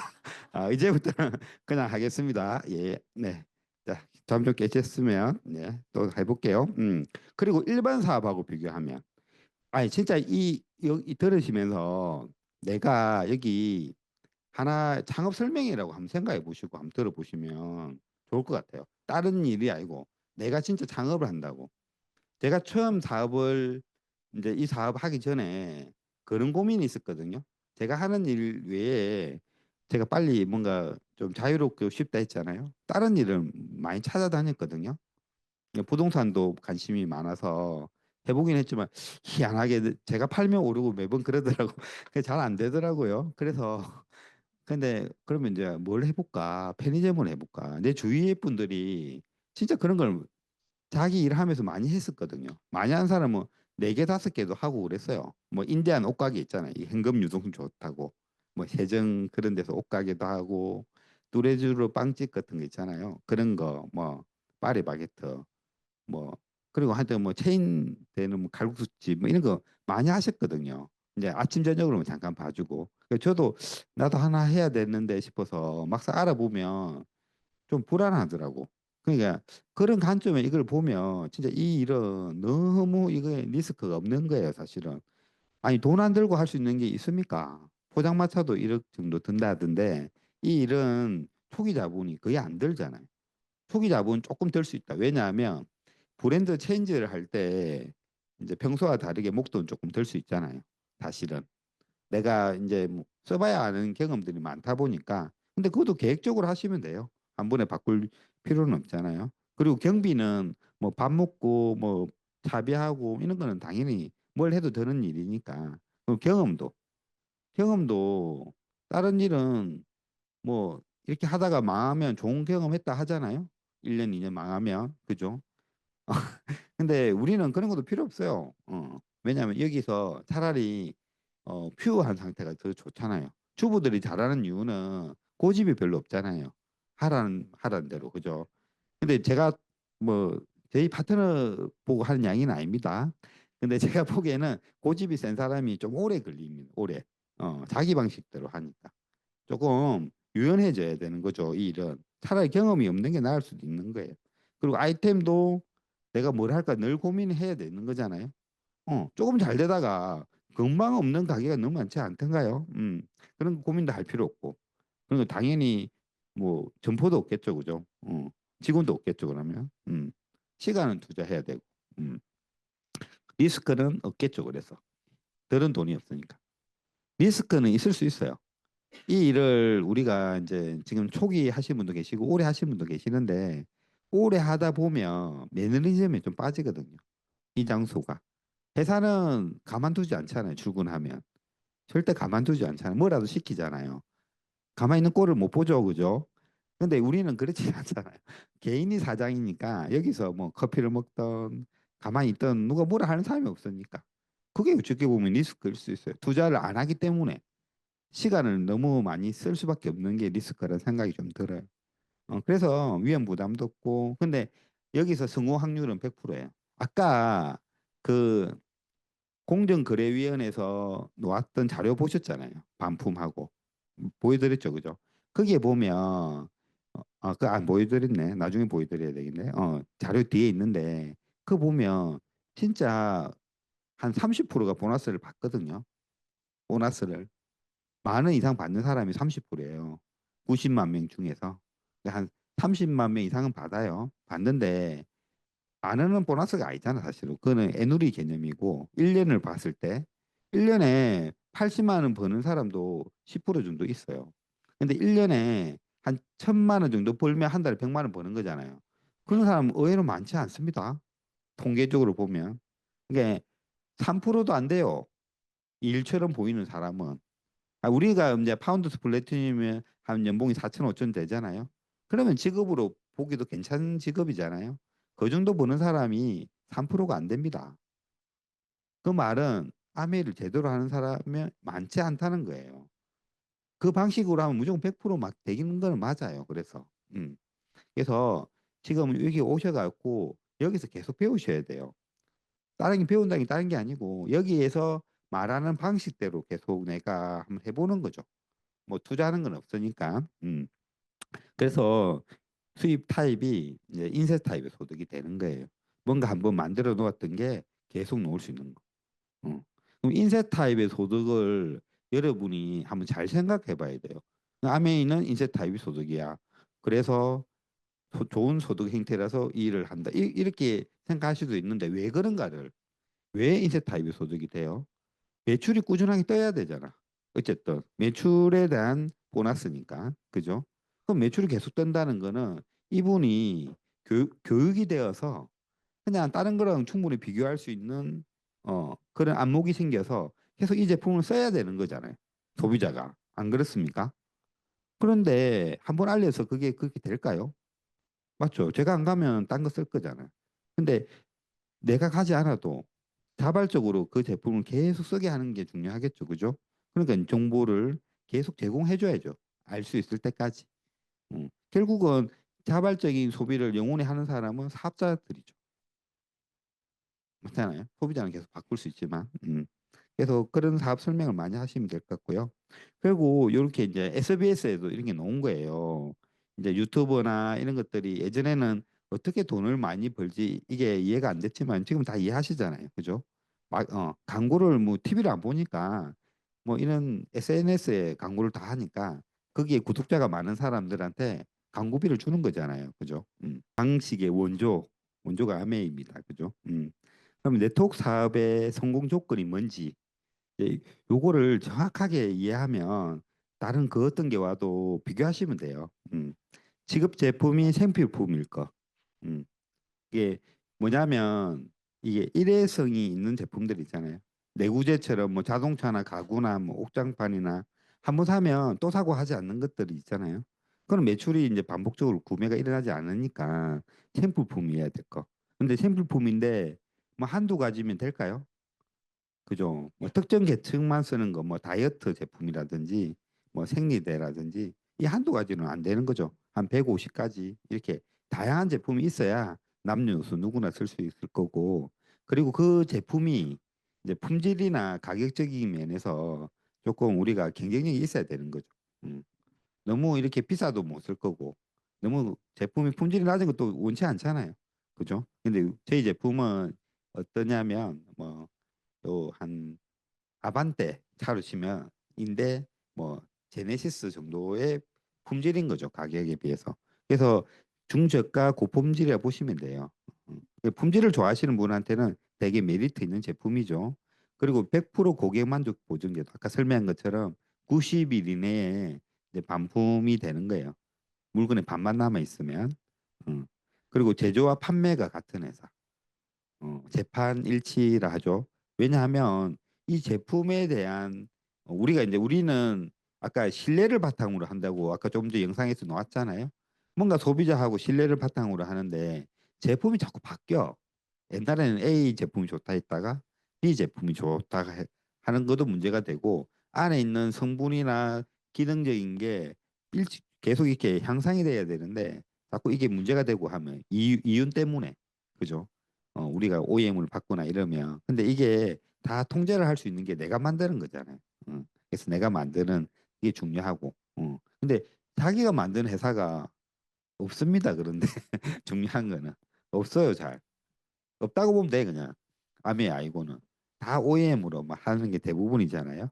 이제부터는 그냥 하겠습니다. 예, 네. 자, 잠 좀 깨셨으면 네, 또 해볼게요. 그리고 일반 사업하고 비교하면, 아니 진짜 이 들으시면서 내가 여기 하나 창업 설명이라고 한번 생각해 보시고 한번 들어보시면 좋을 것 같아요. 다른 일이 아니고 내가 진짜 창업을 한다고. 제가 처음 사업을 이제 이 사업 하기 전에 그런 고민이 있었거든요. 제가 하는 일 외에 제가 빨리 뭔가 좀 자유롭고 싶다 했잖아요. 다른 일을 많이 찾아다녔거든요. 부동산도 관심이 많아서 해보긴 했지만 희한하게 제가 팔면 오르고 매번 그러더라고. 그게 잘 안 되더라고요. 그래서 근데 그러면 이제 뭘 해볼까? 편의점을 해볼까? 내 주위의 분들이 진짜 그런 걸 자기 일하면서 많이 했었거든요. 많이 한 사람은 4개, 5개도 하고 그랬어요. 뭐 인디안 옷가게 있잖아요. 이 현금 유동 좋다고. 뭐 세정 그런 데서 옷가게도 하고 뚜레쥬르 빵집 같은 거 있잖아요. 그런 거 뭐 파리바게트 뭐 그리고 하여튼 뭐 체인 되는 뭐 칼국수집 뭐 이런 거 많이 하셨거든요. 이제 아침 저녁으로 잠깐 봐주고. 그래서 저도 나도 하나 해야 되는데 싶어서 막상 알아보면 좀 불안하더라고. 그러니까 그런 관점에 이걸 보면 진짜 이 일은 너무 이거에 리스크가 없는 거예요, 사실은. 아니 돈 안 들고 할 수 있는 게 있습니까? 포장마차도 1억 정도 든다던데 이 일은 초기 자본이 거의 안 들잖아요. 초기 자본 조금 들 수 있다. 왜냐하면 브랜드 체인지를 할 때 이제 평소와 다르게 목돈 조금 들 수 있잖아요. 사실은 내가 이제 뭐 써봐야 아는 경험들이 많다 보니까 근데 그것도 계획적으로 하시면 돼요. 한 번에 바꿀 필요는 없잖아요. 그리고 경비는 뭐 밥 먹고 뭐 차비하고 이런 거는 당연히 뭘 해도 되는 일이니까. 그리고 경험도 다른 일은 뭐 이렇게 하다가 망하면 좋은 경험했다 하잖아요. 1년, 2년 망하면 그죠? 근데 우리는 그런 것도 필요 없어요. 왜냐하면 여기서 차라리 퓨어한 상태가 더 좋잖아요. 주부들이 잘하는 이유는 고집이 별로 없잖아요. 하라는 대로 그죠? 근데 제가 뭐 저희 파트너 보고 하는 이야기는 아닙니다. 근데 제가 보기에는 고집이 센 사람이 좀 오래 걸립니다. 오래. 자기 방식대로 하니까. 조금 유연해져야 되는 거죠. 이 일은. 차라리 경험이 없는 게 나을 수도 있는 거예요. 그리고 아이템도 내가 뭘 할까 늘 고민해야 되는 거잖아요. 조금 잘 되다가 금방 없는 가게가 너무 많지 않던가요? 그런 고민도 할 필요 없고. 그리고 당연히 뭐 점포도 없겠죠, 그죠? 직원도 없겠죠, 그러면. 시간은 투자해야 되고. 음. 리스크는 없겠죠, 그래서. 들은 돈이 없으니까. 리스크는 있을 수 있어요. 이 일을 우리가 이제 지금 초기 하신 분도 계시고 오래 하신 분도 계시는데 오래 하다 보면 매너리즘에 좀 빠지거든요. 이 장소가. 회사는 가만두지 않잖아요. 출근하면. 절대 가만두지 않잖아요. 뭐라도 시키잖아요. 가만히 있는 꼴을 못 보죠. 그죠? 근데 우리는 그렇지 않잖아요. 개인이 사장이니까 여기서 뭐 커피를 먹던 가만히 있던 누가 뭐라 하는 사람이 없으니까. 그게 어떻게 보면 리스크일 수 있어요. 투자를 안 하기 때문에 시간을 너무 많이 쓸 수밖에 없는 게 리스크라는 생각이 좀 들어요. 그래서 위험 부담도 없고 근데 여기서 성공 확률은 100%예요. 아까 그 공정거래위원회에서 놓았던 자료 보셨잖아요. 반품하고 보여드렸죠, 그죠? 거기에 보면 그 안 보여드렸네. 나중에 보여드려야 되겠네. 자료 뒤에 있는데 그 보면 진짜 한 30%가 보너스를 받거든요. 보너스를 10,000원 이상 받는 사람이 30%예요. 90만 명 중에서 한 30만 명 이상은 받아요. 받는데 안 하는 보너스가 아니잖아, 사실은. 그거는 애누리 개념이고 1년을 봤을 때 1년에 80만 원 버는 사람도 10% 정도 있어요. 근데 1년에 한 1,000만 원 정도 벌면 한 달에 100만 원 버는 거잖아요. 그런 사람 의외로 많지 않습니다. 통계적으로 보면. 이게 3%도 안 돼요. 일처럼 보이는 사람은. 우리가 이제 파운드스 플래티늄이면 한 연봉이 4천 5천 되잖아요. 그러면 직업으로 보기도 괜찮은 직업이잖아요. 그 정도 버는 사람이 3%가 안 됩니다. 그 말은 아메를 제대로 하는 사람이 많지 않다는 거예요. 그 방식으로 하면 무조건 100%막 되는 건 맞아요. 그래서 지금 여기 오셔갖고 여기서 계속 배우셔야 돼요. 다른 게 배운다는 게 다른 게 아니고 여기에서 말하는 방식대로 계속 내가 한번 해보는 거죠. 뭐 투자하는 건 없으니까. 그래서 수입 타입이 이제 인세 타입의 소득이 되는 거예요. 뭔가 한번 만들어 놓았던 게 계속 놓을 수 있는 거. 그럼 인세 타입의 소득을 여러분이 한번 잘 생각해 봐야 돼요. 아메이는 인세 타입이 소득이야. 그래서 좋은 소득 형태라서 이 일을 한다. 이렇게 생각하실 수도 있는데 왜 그런가를, 왜 인세 타입의 소득이 돼요? 매출이 꾸준하게 떠야 되잖아. 어쨌든 매출에 대한 보너스니까. 그죠? 그럼 매출이 계속 뜬다는 거는 이분이 교육이 되어서 그냥 다른 거랑 충분히 비교할 수 있는 그런 안목이 생겨서 계속 이 제품을 써야 되는 거잖아요. 소비자가. 안 그렇습니까? 그런데 한번 알려서 그게 그렇게 될까요? 맞죠? 제가 안 가면 딴 거 쓸 거잖아요. 근데 내가 가지 않아도 자발적으로 그 제품을 계속 쓰게 하는 게 중요하겠죠. 그죠? 그러니까 정보를 계속 제공해 줘야죠. 알 수 있을 때까지. 결국은 자발적인 소비를 영원히 하는 사람은 사업자들이죠. 맞잖아요. 소비자는 계속 바꿀 수 있지만. 그래서 그런 사업 설명을 많이 하시면 될 것 같고요. 그리고 이렇게 이제 SBS에도 이런 게 나온 거예요. 이제 유튜버나 이런 것들이 예전에는 어떻게 돈을 많이 벌지 이게 이해가 안 됐지만 지금 다 이해하시잖아요. 그죠? 광고를 뭐 TV를 안 보니까 뭐 이런 SNS에 광고를 다 하니까 거기에 구독자가 많은 사람들한테 광고비를 주는 거잖아요. 그죠? 방식의 원조가 아메이입니다. 그죠? 그럼 네트워크 사업의 성공 조건이 뭔지 예, 요거를 정확하게 이해하면 다른 그 어떤 게 와도 비교하시면 돼요. 지급 제품이 생필품일 거. 음, 이게 뭐냐면 이게 일회성이 있는 제품들 있잖아요. 내구재처럼 뭐 자동차나 가구나 뭐 옥장판이나 한번 사면 또 사고 하지 않는 것들이 있잖아요. 그럼 매출이 이제 반복적으로 구매가 일어나지 않으니까 생필품이어야 될 거. 근데 생필품인데 뭐 한두 가지면 될까요? 그죠? 뭐 특정 계층만 쓰는 거, 뭐 다이어트 제품이라든지, 뭐 생리대라든지 이 한두 가지는 안 되는 거죠. 한 150가지 이렇게 다양한 제품이 있어야 남녀노소 누구나 쓸 수 있을 거고, 그리고 그 제품이 이제 품질이나 가격적인 면에서 조금 우리가 경쟁력이 있어야 되는 거죠. 음. 너무 이렇게 비싸도 못 쓸 거고, 너무 제품이 품질이 낮은 것도 원치 않잖아요. 그죠? 근데 저희 제품은 어떠냐면 뭐 요 한 아반떼 차로 치면 인데 뭐 제네시스 정도의 품질인 거죠. 가격에 비해서. 그래서 중저가 고품질이라 보시면 돼요. 품질을 좋아하시는 분한테는 되게 메리트 있는 제품이죠. 그리고 100% 고객 만족 보증제도 아까 설명한 것처럼 90일 이내에 이제 반품이 되는 거예요. 물건에 반만 남아 있으면. 그리고 제조와 판매가 같은 회사. 재판 일치라 하죠. 왜냐하면 이 제품에 대한 우리가 이제 우리는 아까 신뢰를 바탕으로 한다고 아까 좀 전에 영상에서 나왔잖아요. 뭔가 소비자하고 신뢰를 바탕으로 하는데 제품이 자꾸 바뀌어. 옛날에는 A 제품이 좋다 했다가 B 제품이 좋다 하는 것도 문제가 되고 안에 있는 성분이나 기능적인 게 계속 이렇게 향상이 돼야 되는데 자꾸 이게 문제가 되고 하면 이윤 때문에 그죠? 우리가 OEM을 받거나 이러면 근데 이게 다 통제를 할 수 있는 게 내가 만드는 거잖아요. 그래서 내가 만드는 게 중요하고. 근데 자기가 만드는 회사가 없습니다. 그런데 중요한 거는 없어요. 잘 없다고 보면 돼 그냥. 아미 아이고는 다 OEM으로 하는 게 대부분이잖아요.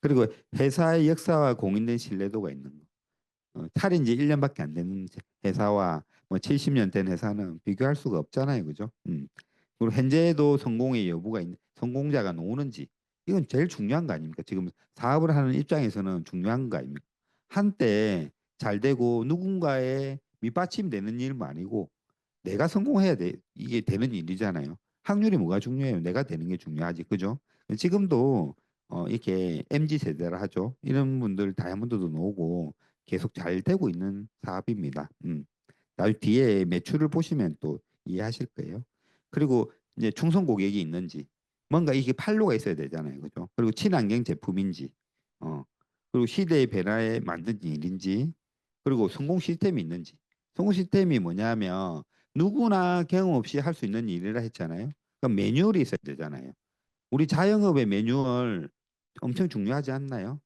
그리고 회사의 역사와 공인된 신뢰도가 있는 거. 차린 지 1년밖에 안 된 회사와 뭐 70년 된 회사는 비교할 수가 없잖아요. 그죠? 그리고 현재도 성공의 여부가 있는 성공자가 나오는지 이건 제일 중요한 거 아닙니까? 지금 사업을 하는 입장에서는 중요한 거 아닙니까? 한때 잘 되고 누군가의 밑받침되는 일은 아니고 내가 성공해야 돼. 이게 되는 일이잖아요. 확률이 뭐가 중요해요? 내가 되는 게 중요하지. 그죠? 지금도 이렇게 MZ 세대라 하죠. 이런 분들 다이아몬드도 나오고 계속 잘 되고 있는 사업입니다. 나중에 뒤에 매출을 보시면 또 이해하실 거예요. 그리고 이제 충성 고객이 있는지 뭔가 이게 판로가 있어야 되잖아요. 그죠? 그리고 친환경 제품인지 그리고 시대의 변화에 만든 일인지 그리고 성공 시스템이 있는지 성공 시스템이 뭐냐면 누구나 경험 없이 할 수 있는 일이라 했잖아요. 그럼 매뉴얼이 있어야 되잖아요. 우리 자영업의 매뉴얼 엄청 중요하지 않나요?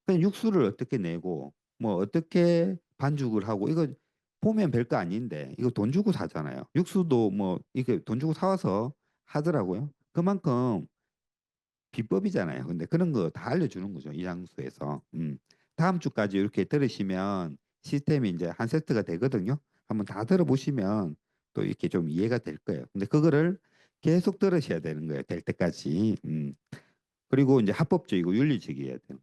그냥 육수를 어떻게 내고 뭐 어떻게 반죽을 하고 이거 보면 별거 아닌데 이거 돈 주고 사잖아요. 육수도 뭐 이게 돈 주고 사와서 하더라고요. 그만큼 비법이잖아요. 근데 그런 거 다 알려주는 거죠. 이 장소에서. 다음 주까지 이렇게 들으시면 시스템이 이제 한 세트가 되거든요. 한번 다 들어보시면 또 이렇게 좀 이해가 될 거예요. 근데 그거를 계속 들으셔야 되는 거예요. 될 때까지. 그리고 이제 합법적이고 윤리적이어야 돼요.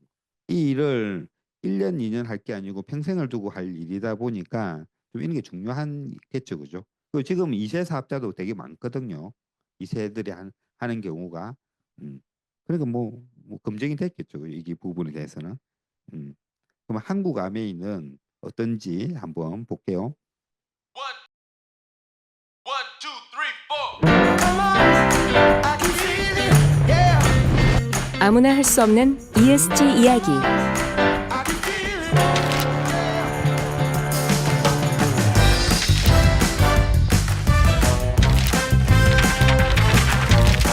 이 일을 1년, 2년 할 게 아니고 평생을 두고 할 일이다 보니까 좀 이런 게 중요한겠죠. 그죠? 그리고 지금 2세 사업자도 되게 많거든요. 2세들이 하는 경우가. 음. 그러니까 뭐 검증이 됐겠죠. 이 부분에 대해서는. 음. 그럼 한국 아메이는 어떤지 한번 볼게요. 아무나 할 수 없는 ESG 이야기.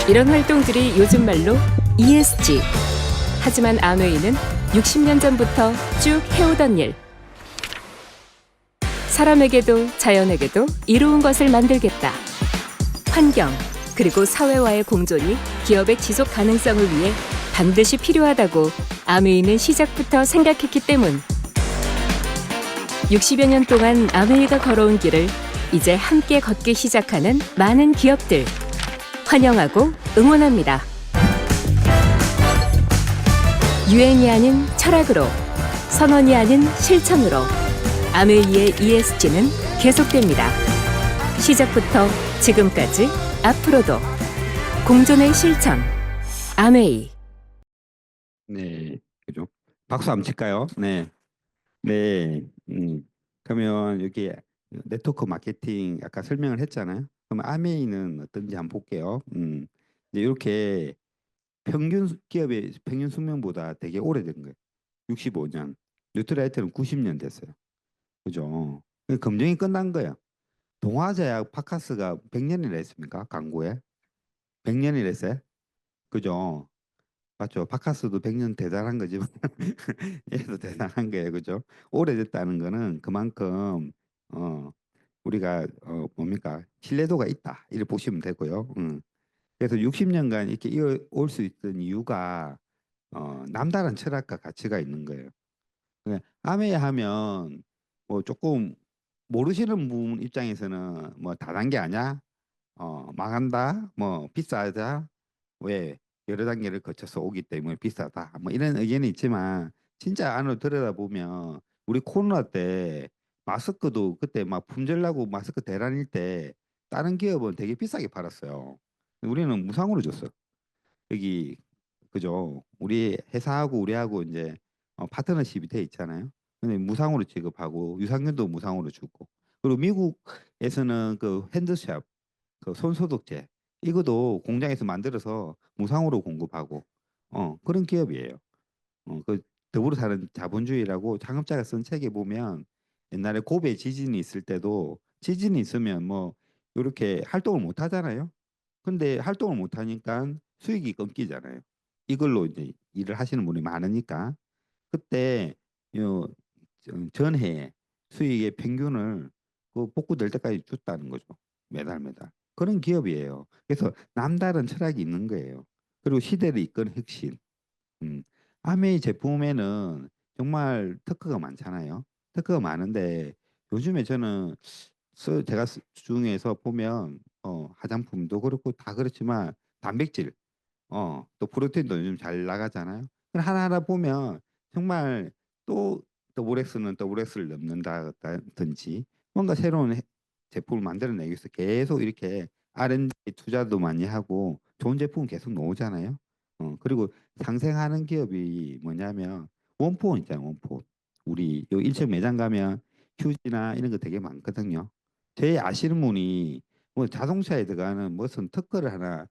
이런 활동들이 요즘 말로 ESG. 하지만 아메이는 60년 전부터 쭉 해오던 일. 사람에게도 자연에게도 이로운 것을 만들겠다. 환경, 그리고 사회와의 공존이 기업의 지속 가능성을 위해 반드시 필요하다고 아메이는 시작부터 생각했기 때문. 60여 년 동안 아메이가 걸어온 길을 이제 함께 걷기 시작하는 많은 기업들. 환영하고 응원합니다. 유행이 아닌 철학으로, 선언이 아닌 실천으로 아메이의 ESG는 계속됩니다. 시작부터 지금까지 앞으로도 공존의 실천 아메이. 네, 그죠? 박수 한번 칠까요? 네, 네. 그러면 여기 네트워크 마케팅 아까 설명을 했잖아요. 그럼 아메이는 어떤지 한번 볼게요. 이제 이렇게 기업의 평균 수명보다 되게 오래된 거예요. 65년. 뉴트라이트는 90년 됐어요. 그죠? 검증이 끝난 거예요. 동화제약 파카스가 100년이나 했습니까? 광고에 100년이나 했어요. 그죠? 맞죠? 바카스도 100년 대단한 거지만 얘도 대단한 거예요. 그죠? 오래됐다는 거는 그만큼 우리가 뭡니까? 신뢰도가 있다. 이렇게 보시면 되고요. 그래서 60년간 이렇게 이어올 수 있던 이유가 남다른 철학과 가치가 있는 거예요. 아메 하면 뭐 조금 모르시는 분 입장에서는 뭐 다단계 아니야? 망한다? 뭐 비싸다? 왜 여러 단계를 거쳐서 오기 때문에 비싸다. 뭐 이런 의견이 있지만 진짜 안으로 들여다보면 우리 코로나 때 마스크도 그때 막 품절나고 마스크 대란일 때 다른 기업은 되게 비싸게 팔았어요. 우리는 무상으로 줬어. 여기 그죠? 우리 회사하고 우리하고 이제 파트너십이 돼 있잖아요. 근데 무상으로 지급하고 유산균도 무상으로 주고 그리고 미국에서는 그 핸드샵 그 손소독제 이것도 공장에서 만들어서 무상으로 공급하고 그런 기업이에요. 그 더불어 사는 자본주의라고 창업자가 쓴 책에 보면 옛날에 고베 지진이 있을 때도 지진이 있으면 뭐 이렇게 활동을 못 하잖아요. 근데 활동을 못 하니까 수익이 끊기잖아요. 이걸로 이제 일을 하시는 분이 많으니까 그때 요 전해에 수익의 평균을 그 복구될 때까지 줬다는 거죠. 매달. 그런 기업이에요. 그래서 남다른 철학이 있는 거예요. 그리고 시대를 이끄는 혁신. 음. 아메이 제품에는 정말 특허가 많잖아요. 특허가 많은데 요즘에 저는 제가 중에서 보면 화장품도 그렇고 다 그렇지만 단백질 또 프로테인도 요즘 잘 나가잖아요. 하나하나 보면 정말 또 더블엑스는 더블엑스를 넘는다든지 뭔가 새로운 제품을 만들어내기 위해서 계속 이렇게 R&D 투자도 많이 하고 좋은 제품 계속 나오잖아요. 그리고 상생하는 기업이 뭐냐면 원포원 있잖아요. 원포원. 우리 요 1층 매장 가면 휴지나 이런 거 되게 많거든요. 제일 아시는 분이 뭐 자동차에 들어가는 무슨 특허를 하나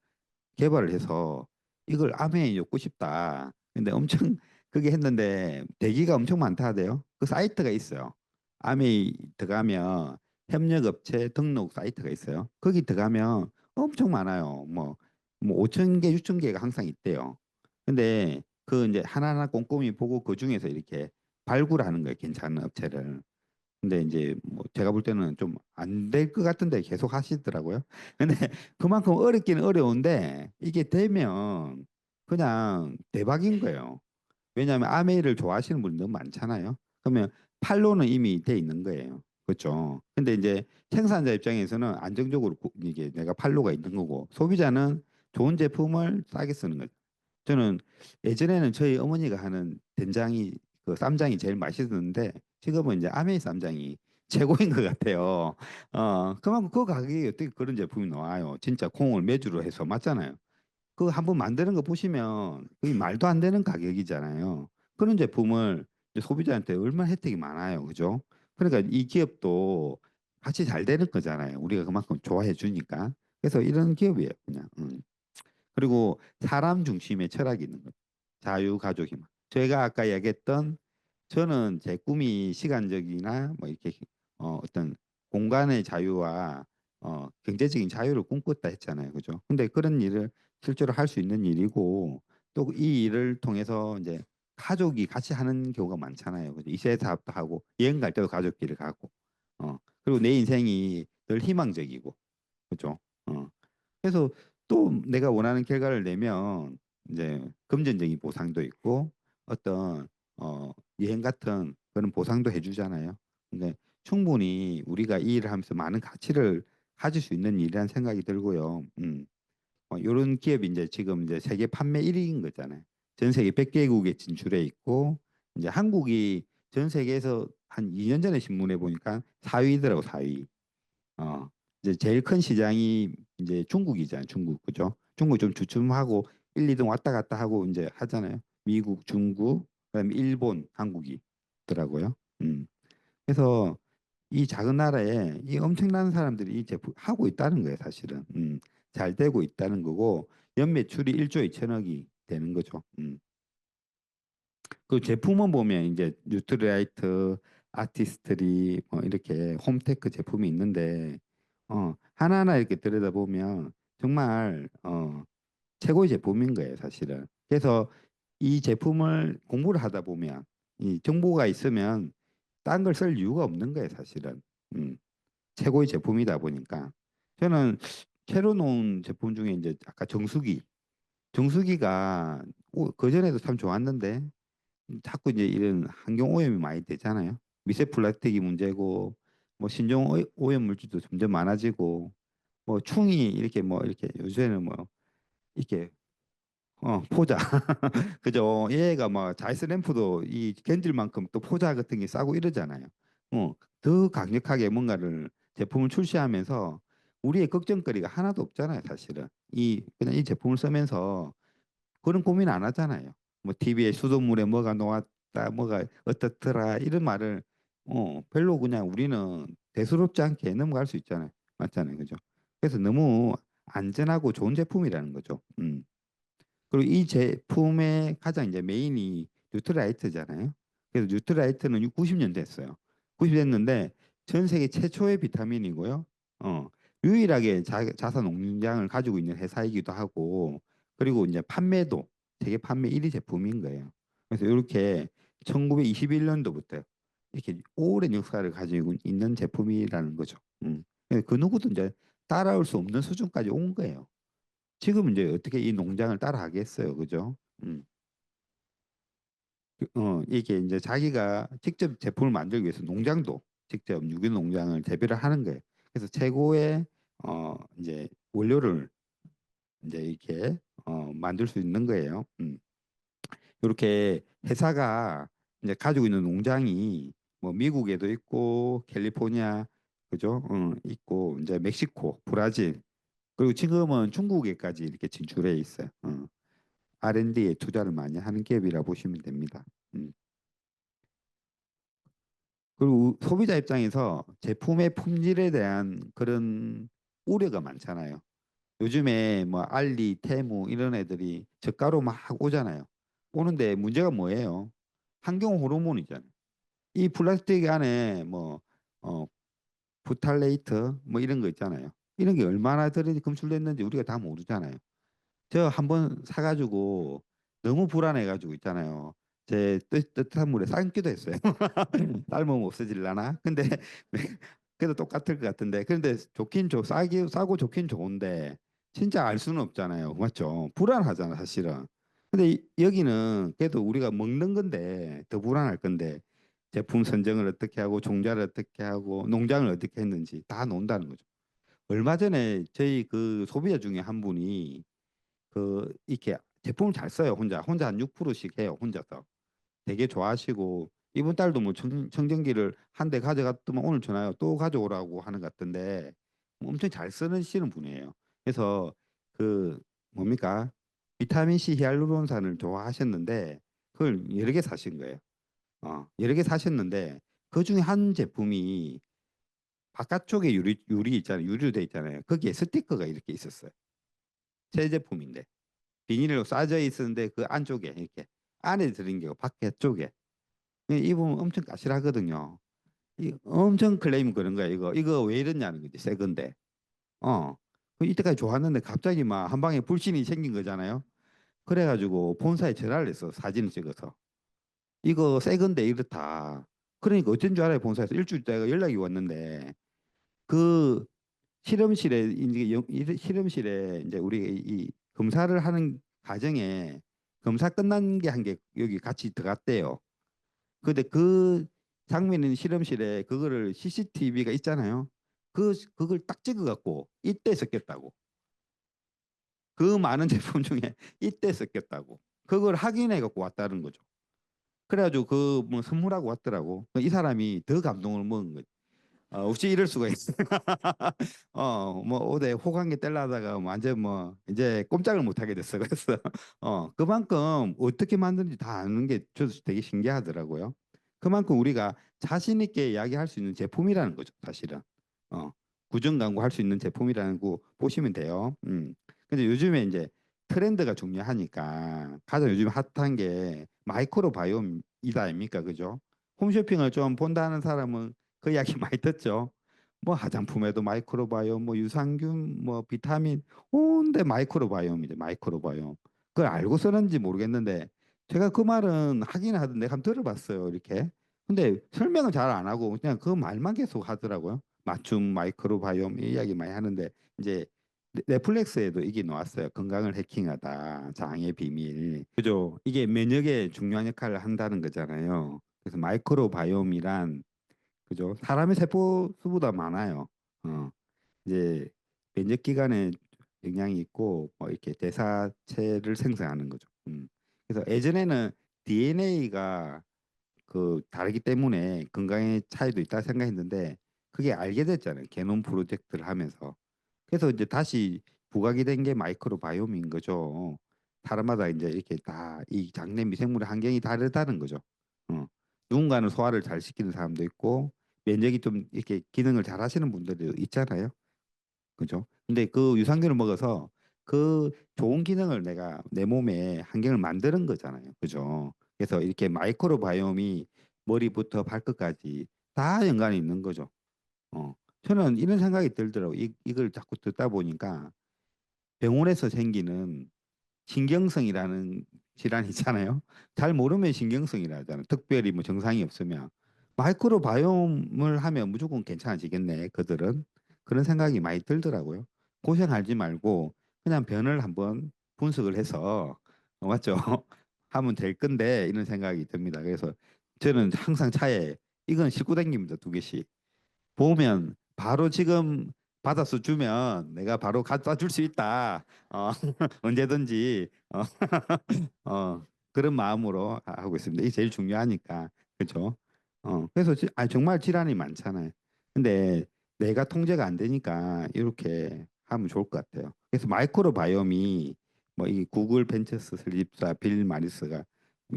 개발을 해서 이걸 아메에 엮고 싶다. 근데 엄청 그게 했는데 대기가 엄청 많다 하대요. 그 사이트가 있어요. 아메이 들어가면 협력업체 등록 사이트가 있어요. 거기 들어가면 엄청 많아요. 뭐 뭐 5천 개, 6천 개가 항상 있대요. 근데 그 이제 하나하나 꼼꼼히 보고 그 중에서 이렇게 발굴하는 거예요. 괜찮은 업체를. 근데 이제 뭐 제가 볼 때는 좀 안 될 것 같은데 계속 하시더라고요. 근데 그만큼 어렵기는 어려운데 이게 되면 그냥 대박인 거예요. 왜냐하면 아메이를 좋아하시는 분이 너무 많잖아요. 그러면 팔로는 이미 돼 있는 거예요. 그렇죠. 근데 이제 생산자 입장에서는 안정적으로 이게 내가 팔로가 있는 거고 소비자는 좋은 제품을 싸게 쓰는 거죠. 저는 예전에는 저희 어머니가 하는 된장이 그 쌈장이 제일 맛있었는데 지금은 이제 아메이 쌈장이 최고인 것 같아요. 그만큼 그 가격이 어떻게 그런 제품이 나와요. 진짜 콩을 메주로 해서 맞잖아요. 그 한번 만드는 거 보시면 그게 말도 안 되는 가격이잖아요. 그런 제품을 이제 소비자한테 얼마나 혜택이 많아요. 그죠? 그러니까 이 기업도 같이 잘 되는 거잖아요. 우리가 그만큼 좋아해 주니까. 그래서 이런 기업이에요. 그냥. 그리고 사람 중심의 철학이 있는 거죠. 자유, 가족, 희망. 제가 아까 얘기했던 저는 제 꿈이 시간적이나 뭐 이렇게 어떤 공간의 자유와 경제적인 자유를 꿈꿨다 했잖아요. 그죠? 근데 그런 일을 실제로 할 수 있는 일이고 또 이 일을 통해서 이제 가족이 같이 하는 경우가 많잖아요. 그죠? 이세 사업도 하고 여행 갈 때도 가족끼리 가고 그리고 내 인생이 늘 희망적이고 그죠? 어. 그래서 또 내가 원하는 결과를 내면 이제 금전적인 보상도 있고 어떤 여행 같은 그런 보상도 해주잖아요. 근데 충분히 우리가 이 일을 하면서 많은 가치를 가질 수 있는 일이라는 생각이 들고요. 이런 기업이 이제 지금 이제 세계 판매 1위인 거잖아요. 전 세계 100개국에 진출해 있고 이제 한국이 전 세계에서 한 2년 전에 신문에 보니까 4위더라고 4위. 어, 이제 제일 큰 시장이 이제 중국이잖아요. 중국 그죠? 중국 좀 주춤하고 1, 2등 왔다 갔다 하고 이제 하잖아요. 미국, 중국, 그다음에 일본, 한국이 더라고요. 그래서 이 작은 나라에 이 엄청난 사람들이 이 제품 하고 있다는 거예요, 사실은. 잘 되고 있다는 거고 연매출이 1조 2천억이 되는 거죠. 그 제품은 보면 이제 뉴트라이트, 아티스트리 뭐 이렇게 홈테크 제품이 있는데 하나하나 이렇게 들여다보면 정말 최고의 제품인 거예요, 사실은. 그래서 이 제품을 공부를 하다 보면 이 정보가 있으면 딴 걸 쓸 이유가 없는 거예요, 사실은. 음, 최고의 제품이다 보니까 저는 새로 나온 제품 중에 이제 아까 정수기가 그전에도 참 좋았는데 자꾸 이제 이런 환경 오염이 많이 되잖아요. 미세 플라스틱이 문제고 뭐 신종 오염 물질도 점점 많아지고 뭐 충이 이렇게 뭐 이렇게 요새는 뭐 이렇게 포자 그죠? 얘가 막 자이스 램프도 이 견딜 만큼 또 포자 같은 게 싸고 이러잖아요. 더 강력하게 뭔가를 제품을 출시하면서 우리의 걱정거리가 하나도 없잖아요, 사실은. 이 그냥 이 제품을 쓰면서 그런 고민 안 하잖아요. 뭐 TV에 수돗물에 뭐가 녹았다, 뭐가 어떻더라 이런 말을 별로 그냥 우리는 대수롭지 않게 넘어갈 수 있잖아요. 맞잖아요, 그죠? 그래서 너무 안전하고 좋은 제품이라는 거죠. 그리고 이 제품의 가장 이제 메인이 뉴트라이트잖아요. 그래서 뉴트라이트는 90년 됐어요. 90 됐는데 전 세계 최초의 비타민이고요. 어, 유일하게 자사 농장을 가지고 있는 회사이기도 하고 그리고 이제 판매도 세계 판매 1위 제품인 거예요. 그래서 이렇게 1921년도부터 이렇게 오랜 역사를 가지고 있는 제품이라는 거죠. 그래서 그 누구도 이제 따라올 수 없는 수준까지 온 거예요. 지금 이제 어떻게 이 농장을 따라하겠어요, 그죠? 이게 이제 자기가 직접 제품을 만들기 위해서 농장도 직접 유기농 농장을 재배를 하는 거예요. 그래서 최고의 이제 원료를 이제 이렇게 만들 수 있는 거예요. 이렇게 회사가 이제 가지고 있는 농장이 뭐 미국에도 있고 캘리포니아 그죠? 있고 이제 멕시코, 브라질 그리고 지금은 중국에까지 이렇게 진출해 있어요. R&D에 투자를 많이 하는 기업이라 보시면 됩니다. 그리고 소비자 입장에서 제품의 품질에 대한 그런 우려가 많잖아요. 요즘에 뭐 알리, 테무 이런 애들이 저가로 막 오잖아요. 오는데 문제가 뭐예요? 환경 호르몬이잖아요. 이 플라스틱 안에 뭐 부탈레이트 뭐 이런 거 있잖아요. 이런 게 얼마나 들이 검출됐는지 우리가 다 모르잖아요. 저 한 번 사가지고 너무 불안해가지고 있잖아요. 제 뜨뜻한 물에 삶기도 했어요. 삶으면 없어질라나? 근데 그래도 똑같을 것 같은데. 그런데 싸고 좋긴 좋은데 진짜 알 수는 없잖아요. 맞죠? 불안하잖아, 사실은. 근데 여기는 그래도 우리가 먹는 건데 더 불안할 건데 제품 선정을 어떻게 하고 종자를 어떻게 하고 농장을 어떻게 했는지 다 논다는 거죠. 얼마 전에 저희 그 소비자 중에 한 분이 그 이렇게 제품을 잘 써요. 혼자 한 6%씩 해요. 혼자서 되게 좋아하시고 이번 달도 뭐 청정기를 한 대 가져갔더만 오늘 전화요 또 가져오라고 하는 것 같던데 엄청 잘 쓰시는 분이에요. 그래서 그 뭡니까 비타민 C 히알루론산을 좋아하셨는데 그걸 여러 개 사신 거예요. 여러 개 사셨는데 그 중에 한 제품이 바깥쪽에 유리 있잖아요. 유리로 돼 있잖아요. 거기에 스티커가 이렇게 있었어요. 새 제품인데. 비닐로 싸져 있었는데 그 안쪽에 이렇게 안에 들은 게 밖에 쪽에 이분 엄청 까실하거든요. 엄청 클레임 그런 거야. 이거 왜 이러냐는 거지. 새 건데. 이때까지 좋았는데 갑자기 막 한 방에 불신이 생긴 거잖아요. 그래가지고 본사에 전화를 했어. 사진을 찍어서. 이거 새 건데 이렇다. 그러니까 어쩐 줄 알아요. 본사에서 일주일 때가 연락이 왔는데 그 실험실에 이제 우리 이 검사를 하는 과정에 검사 끝난 게 한 게 여기 같이 들어갔대요. 근데 그 장면은 실험실에 그거를 CCTV가 있잖아요. 그걸 딱 찍어갖고 이때 섞였다고. 그 많은 제품 중에 이때 섞였다고. 그걸 확인해 갖고 왔다는 거죠. 그래가지고 그 뭐 선물하고 왔더라고. 이 사람이 더 감동을 먹은 거지. 어찌 이럴 수가 있어. 뭐 어디 호강에 떼려다가 완전 뭐 이제 꼼짝을 못 하게 됐어. 그래서 그만큼 어떻게 만드는지 다 아는 게 저도 되게 신기하더라고요. 그만큼 우리가 자신 있게 이야기할 수 있는 제품이라는 거죠, 사실은. 구정 광고할 수 있는 제품이라는 거 보시면 돼요. 근데 요즘에 이제 트렌드가 중요하니까 가장 요즘 핫한 게 마이크로바이옴이다 아닙니까, 그죠? 홈쇼핑을 좀 본다는 사람은 그 이야기 많이 듣죠. 뭐 화장품에도 마이크로바이옴, 뭐 유산균, 뭐 비타민, 온데 마이크로바이옴이죠. 마이크로바이옴. 그걸 알고 쓰는지 모르겠는데 제가 그 말은 하긴 하던데 한번 들어봤어요. 이렇게. 근데 설명은 잘 안 하고 그냥 그 말만 계속 하더라고요. 맞춤 마이크로바이옴 이 이야기 많이 하는데 이제 넷플릭스에도 이게 나왔어요. 건강을 해킹하다. 장의 비밀. 그죠? 이게 면역에 중요한 역할을 한다는 거잖아요. 그래서 마이크로바이옴이란 그죠? 사람의 세포 수보다 많아요. 이제 면역 기관에 영향이 있고 뭐 이렇게 대사체를 생성하는 거죠. 그래서 예전에는 DNA가 그 다르기 때문에 건강에 차이도 있다 생각했는데 그게 알게 됐잖아요. 게놈 프로젝트를 하면서. 그래서 이제 다시 부각이 된 게 마이크로바이옴인 거죠. 사람마다 이제 이렇게 다 이 장내 미생물의 환경이 다르다는 거죠. 누군가는 소화를 잘 시키는 사람도 있고 면역이 좀 이렇게 기능을 잘 하시는 분들도 있잖아요. 그죠? 근데 그 유산균을 먹어서 그 좋은 기능을 내가 내 몸에 환경을 만드는 거잖아요. 그죠? 그래서 이렇게 마이크로바이옴이 머리부터 발끝까지 다 연관이 있는 거죠. 저는 이런 생각이 들더라고요. 이걸 자꾸 듣다 보니까 병원에서 생기는 신경성이라는 질환이 있잖아요. 잘 모르면 신경성이라 하잖아요. 특별히 뭐 증상이 없으면 마이크로바이옴을 하면 무조건 괜찮아지겠네. 그들은 그런 생각이 많이 들더라고요. 고생하지 말고 그냥 변을 한번 분석을 해서 맞죠? 하면 될 건데 이런 생각이 듭니다. 그래서 저는 항상 차에 이건 싣고 다닙니다. 2개씩. 보면 바로 지금 받아서 주면 내가 바로 갖다 줄 수 있다. 언제든지 그런 마음으로 하고 있습니다. 이게 제일 중요하니까 그렇죠. 그래서 정말 질환이 많잖아요. 근데 내가 통제가 안 되니까 이렇게 하면 좋을 것 같아요. 그래서 마이크로바이옴이 뭐 이 구글 벤처스 설립자 빌 마리스가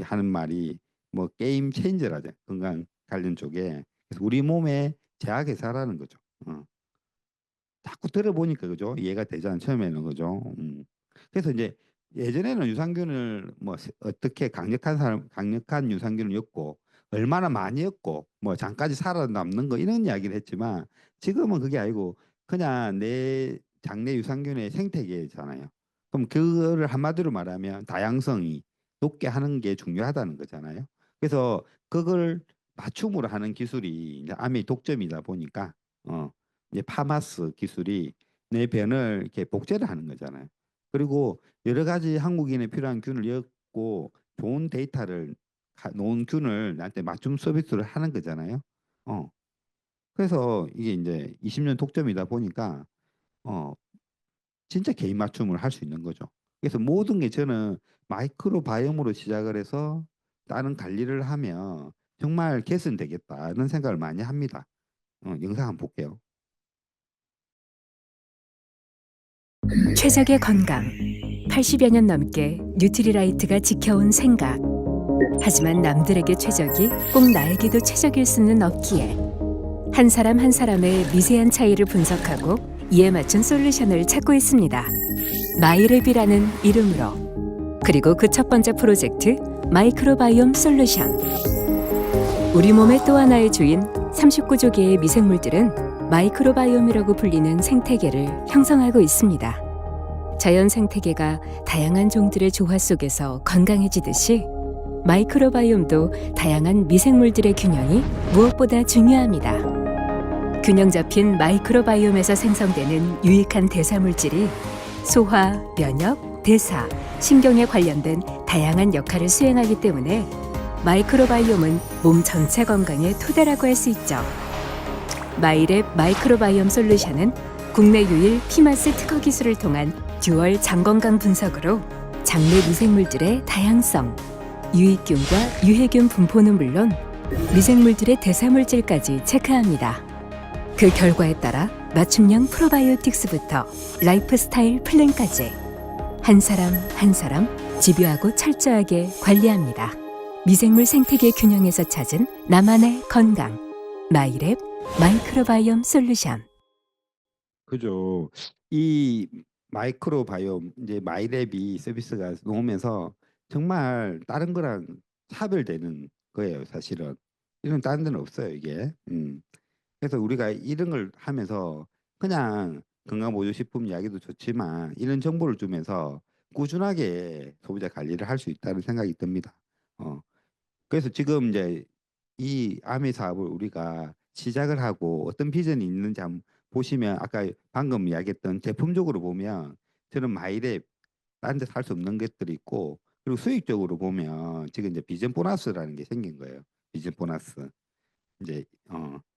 하는 말이 뭐 게임 체인저라죠. 건강 관련 쪽에. 그래서 우리 몸에 제약회사라는 거죠. 자꾸 들어보니까 그죠? 이해가 되잖아요. 처음에는 그죠? 그래서 이제 예전에는 유산균을 뭐 어떻게 강력한 유산균을 였고 얼마나 많이 였고 뭐 잠까지 살아남는 거 이런 이야기를 했지만 지금은 그게 아니고 그냥 내 장내 유산균의 생태계잖아요. 그럼 그거를 한마디로 말하면 다양성이 높게 하는 게 중요하다는 거잖아요. 그래서 그걸 맞춤으로 하는 기술이 이제 암의 독점이다 보니까 이제 파마스 기술이 내 변을 이렇게 복제를 하는 거잖아요. 그리고 여러 가지 한국인에 필요한 균을 엮고 좋은 데이터를 놓은 균을 나한테 맞춤 서비스를 하는 거잖아요. 어. 그래서 이게 이제 20년 독점이다 보니까 어 진짜 개인 맞춤을 할 수 있는 거죠. 그래서 모든 게 저는 마이크로 바이옴으로 시작을 해서 다른 관리를 하면 정말 개선되겠다는 생각을 많이 합니다. 영상 한번 볼게요. 최적의 건강. 80여 년 넘게 뉴트리라이트가 지켜온 생각. 하지만 남들에게 최적이 꼭 나에게도 최적일 수는 없기에 한 사람 한 사람의 미세한 차이를 분석하고 이에 맞춘 솔루션을 찾고 있습니다. 마이랩이라는 이름으로. 그리고 그 첫 번째 프로젝트 마이크로바이옴 솔루션. 우리 몸의 또 하나의 주인 39조 개의 미생물들은 마이크로바이옴이라고 불리는 생태계를 형성하고 있습니다. 자연 생태계가 다양한 종들의 조화 속에서 건강해지듯이 마이크로바이옴도 다양한 미생물들의 균형이 무엇보다 중요합니다. 균형 잡힌 마이크로바이옴에서 생성되는 유익한 대사물질이 소화, 면역, 대사, 신경에 관련된 다양한 역할을 수행하기 때문에 마이크로바이옴은 몸 전체 건강의 토대라고 할 수 있죠. 마이랩 마이크로바이옴 솔루션은 국내 유일 피마스 특허 기술을 통한 듀얼 장건강 분석으로 장내 미생물들의 다양성, 유익균과 유해균 분포는 물론 미생물들의 대사물질까지 체크합니다. 그 결과에 따라 맞춤형 프로바이오틱스부터 라이프스타일 플랜까지 한 사람 한 사람 집요하고 철저하게 관리합니다. 미생물 생태계 균형에서 찾은 나만의 건강. 마이랩 마이크로바이옴 솔루션. 그죠. 이 마이크로바이옴 이제 마이랩이 서비스가 나오면서 정말 다른 거랑 차별되는 거예요, 사실은. 이런 다른 데는 없어요, 이게. 그래서 우리가 이런 걸 하면서 그냥 건강보조식품 이야기도 좋지만 이런 정보를 주면서 꾸준하게 소비자 관리를 할 수 있다는 생각이 듭니다. 그래서 지금 이제 이 아미 사업을 우리가 시작을 하고 어떤 비전이 있는지 한번 보시면 아까 방금 이야기했던 제품적으로 보면 저는 마이랩 다른 데서 할 수 없는 것들이 있고 그리고 수익적으로 보면 지금 이제 비전 보너스라는 게 생긴 거예요. 비전 보너스. 이제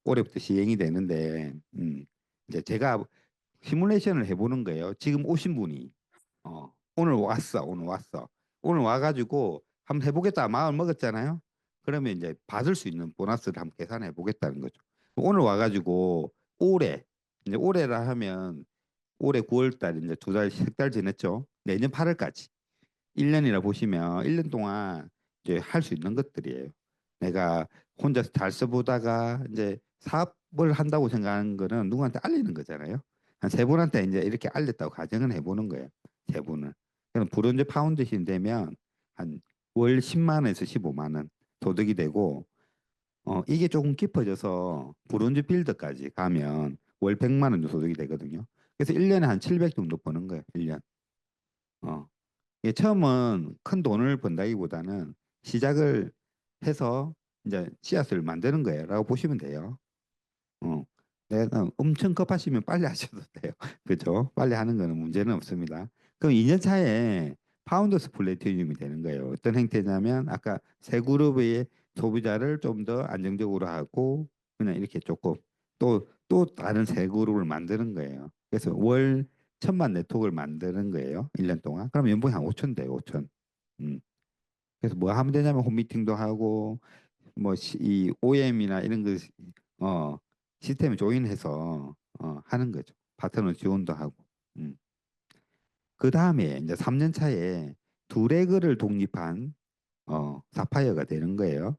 올해부터 시행이 되는데 이제 제가 시뮬레이션을 해보는 거예요. 지금 오신 분이 오늘 와가지고 한번 해보겠다 마음 먹었잖아요. 그러면 이제 받을 수 있는 보너스를 한번 계산해 보겠다는 거죠. 오늘 와가지고 올해라 하면 올해 9월달 이제 3달 지났죠. 내년 8월까지 1년이라 보시면 1년 동안 이제 할 수 있는 것들이에요. 내가 혼자서 잘 써보다가 이제 사업을 한다고 생각하는 거는 누구한테 알리는 거잖아요. 한 세 분한테 이제 이렇게 알렸다고 가정은 해보는 거예요. 세 분을. 그럼 브론즈 파운드신 되면 한 월 10만 원에서 15만 원 소득이 되고 이게 조금 깊어져서 브론즈 빌드까지 가면 월 100만 원 소득이 되거든요. 그래서 1년에 한 700 정도 버는 거예요. 1년. 이게 처음은 큰 돈을 번다기보다는 시작을 해서 이제 씨앗을 만드는 거예요라고 보시면 돼요. 내가 엄청 급하시면 빨리 하셔도 돼요. 그죠? 빨리 하는 거는 문제는 없습니다. 그럼 2년 차에 파운더스 플래티늄이 되는 거예요. 어떤 행태냐면 아까 세 그룹의 소비자를 좀 더 안정적으로 하고 그냥 이렇게 조금 또 다른 세 그룹을 만드는 거예요. 그래서 월 1,000만 네트워크를 만드는 거예요. 1년 동안. 그럼 연봉이 한 5천 돼요. 5천. 음. 그래서 뭐 하면 되냐면 홈미팅도 하고 뭐 이 OM이나 이런 거 시스템에 조인해서 하는 거죠. 파트너 지원도 하고. 그 다음에 이제 3년 차에 두 레그를 독립한 사파이어가 되는 거예요.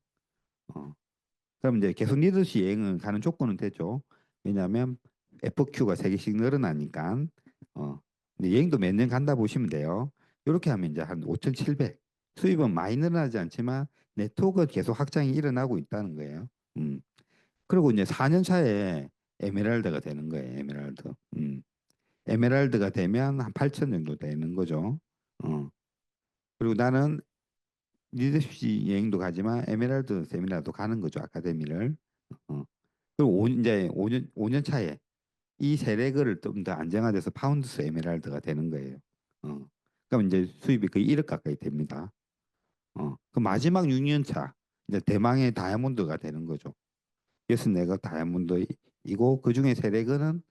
그럼 이제 계속 리더십 여행을 가는 조건은 되죠. 왜냐하면 FQ가 3개씩 늘어나니까 근데 여행도 몇 년 간다 보시면 돼요. 이렇게 하면 이제 한 5,700 수입은 많이 늘어나지 않지만 네트워크 계속 확장이 일어나고 있다는 거예요. 그리고 이제 4년 차에 에메랄드가 되는 거예요. 에메랄드. 에메랄드가 되면 한 8천 정도 되는 거죠. 어. 그리고 나는 리더십 여행도 가지만 에메랄드 세미나도 가는 거죠. 아카데미를. 어. 그리고 이제 5년 차에 이 세력을 좀 더 안정화돼서 파운드스 에메랄드가 되는 거예요. 그럼 이제 수입이 거의 1억 가까이 됩니다. 그 마지막 6년 차 이제 대망의 다이아몬드가 되는 거죠. 그래서 내가 다이아몬드이고 그 중에 세력은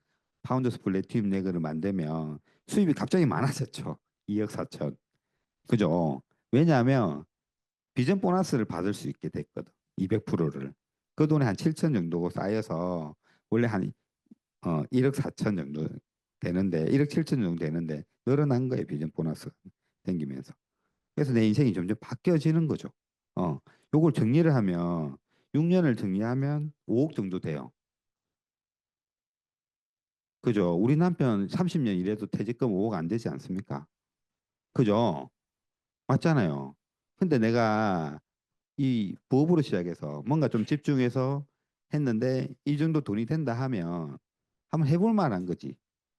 파운드스 플래티늄 레그를 만들면 수입이 갑자기 많아졌죠. 2억 4천. 그죠? 왜냐하면 비전 보너스를 받을 수 있게 됐거든. 200%를. 그 돈에 한 7천 정도 쌓여서 원래 한 1억 4천 정도 되는데 1억 7천 정도 되는데 늘어난 거예요. 비전 보너스 생기면서. 그래서 내 인생이 점점 바뀌어지는 거죠. 요걸 정리를 하면 6년을 정리하면 5억 정도 돼요. 그죠? 우리 남편 30년 일해도 퇴직금 5억 안 되지 않습니까? 그죠? 맞잖아요. 근데 내가 이 부업으로 시작해서 뭔가 좀 집중해서 했는데 이 정도 돈이 된다 하면 한번 해볼 만한 거지.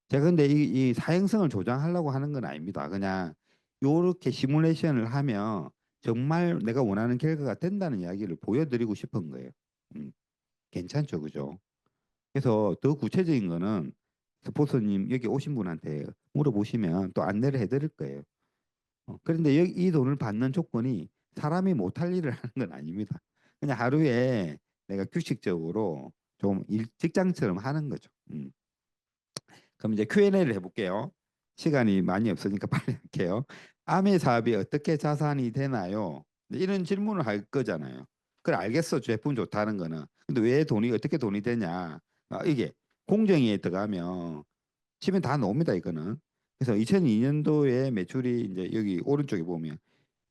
제가 근데 이 사행성을 조장하려고 하는 건 아닙니다. 그냥 요렇게 시뮬레이션을 하면 정말 내가 원하는 결과가 된다는 이야기를 보여드리고 싶은 거예요. 괜찮죠, 그죠? 그래서 더 구체적인 거는 스포츠님 여기 오신 분한테 물어보시면 또 안내를 해드릴 거예요. 그런데 여기 이 돈을 받는 조건이 사람이 못할 일을 하는 건 아닙니다. 그냥 하루에 내가 규칙적으로 좀 직장처럼 하는 거죠. 그럼 이제 Q&A를 해볼게요. 시간이 많이 없으니까 빨리 할게요. 아메 사업이 어떻게 자산이 되나요? 이런 질문을 할 거잖아요. 그래 알겠어. 제품 좋다는 거는. 근데 왜 돈이 어떻게 돈이 되냐? 이게 공정위에 들어가면 치면 다 나옵니다. 이거는. 그래서 2002년도에 매출이 이제 여기 오른쪽에 보면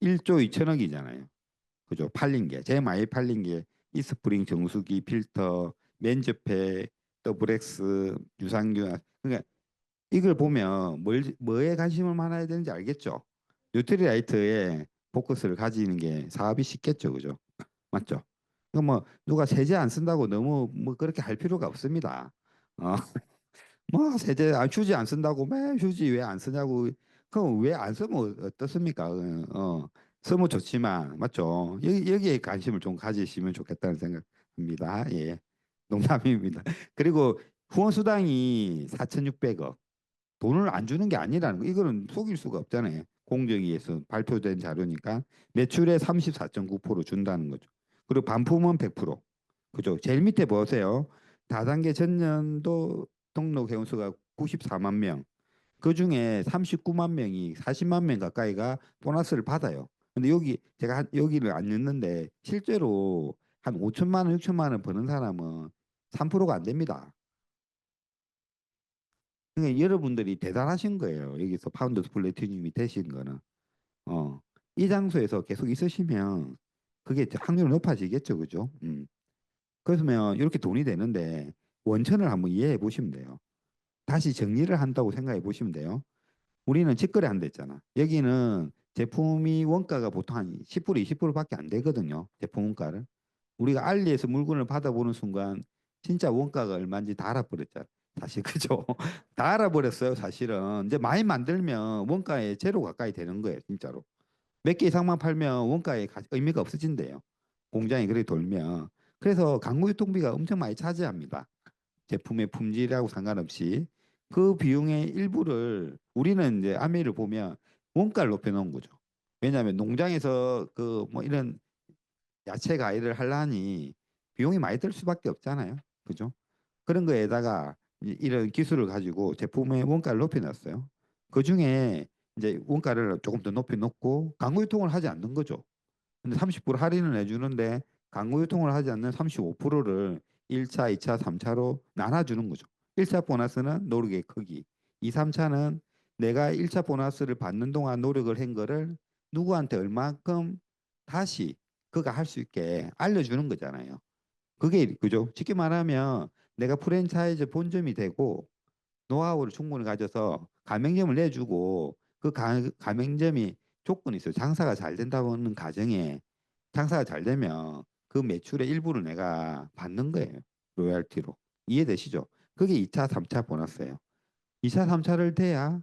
1조 2천억이잖아요. 그죠? 팔린 게 제일 많이 팔린 게 이스프링 정수기 필터 면접회 더블엑스 유산균 그러니까 이걸 보면 뭐에 관심을 많아야 되는지 알겠죠? 뉴트리라이트에 포커스를 가지는 게 사업이 쉽겠죠, 그죠? 맞죠? 그뭐 누가 세제 안 쓴다고 너무 뭐 그렇게 할 필요가 없습니다. 어, 뭐 세제 휴지 안 쓴다고 매 휴지 왜 안 쓰냐고 그럼 왜 안 쓰면 어떻습니까? 쓰면 좋지만 맞죠? 여기에 관심을 좀 가지시면 좋겠다는 생각입니다. 예, 농담입니다. 그리고 후원 수당이 4,600억. 돈을 안 주는 게 아니라는 거. 이거는 속일 수가 없잖아요. 공정위에서 발표된 자료니까 매출의 34.9% 준다는 거죠. 그리고 반품은 100%. 그죠? 제일 밑에 보세요. 다단계 전년도 등록 회원수가 94만 명. 그 중에 39만 명이 40만 명 가까이가 보너스를 받아요. 근데 여기 제가 여기를 안 넣는데 실제로 한 5천만 원, 6천만 원 버는 사람은 3%가 안 됩니다. 그러니까 여러분들이 대단하신 거예요. 여기서 파운더스 플래티늄이 되신 거는. 이 장소에서 계속 있으시면 그게 확률이 높아지겠죠. 그죠? 그러면 이렇게 돈이 되는데 원천을 한번 이해해 보시면 돼요. 다시 정리를 한다고 생각해 보시면 돼요. 우리는 직거래 한다 했잖아. 여기는 제품이 원가가 보통 한 10% 20%밖에 안 되거든요. 제품 원가를. 우리가 알리에서 물건을 받아보는 순간 진짜 원가가 얼마인지 다 알아버렸잖아. 사실 그죠? 다 알아버렸어요. 사실은 이제 많이 만들면 원가에 제로 가까이 되는 거예요. 진짜로. 몇 개 이상만 팔면 원가에 의미가 없어진대요. 공장이 그렇게 돌면. 그래서 강구 유통비가 엄청 많이 차지합니다. 제품의 품질하고 상관없이 그 비용의 일부를 우리는 이제 아메이를 보면 원가를 높여놓은 거죠. 왜냐하면 농장에서 그 뭐 이런 야채 과일을 하려니 비용이 많이 들 수밖에 없잖아요. 그죠? 그런 거에다가 이런 기술을 가지고 제품의 원가를 높여놨어요. 그 중에 이제 원가를 조금 더 높여놓고 광고 유통을 하지 않는 거죠. 근데 30% 할인을 해주는데 광고 유통을 하지 않는 35%를 1차, 2차, 3차로 나눠주는 거죠. 1차 보너스는 노력의 크기, 2, 3차는 내가 1차 보너스를 받는 동안 노력을 한 거를 누구한테 얼마큼 다시 그가 할 수 있게 알려주는 거잖아요. 그게 그죠? 쉽게 말하면 내가 프랜차이즈 본점이 되고 노하우를 충분히 가져서 가맹점을 내주고 그 가맹점이 조건이 있어요. 장사가 잘 된다는 가정에 장사가 잘 되면 그 매출의 일부를 내가 받는 거예요. 로열티로. 이해되시죠? 그게 2차, 3차 보너스예요. 2차, 3차를 돼야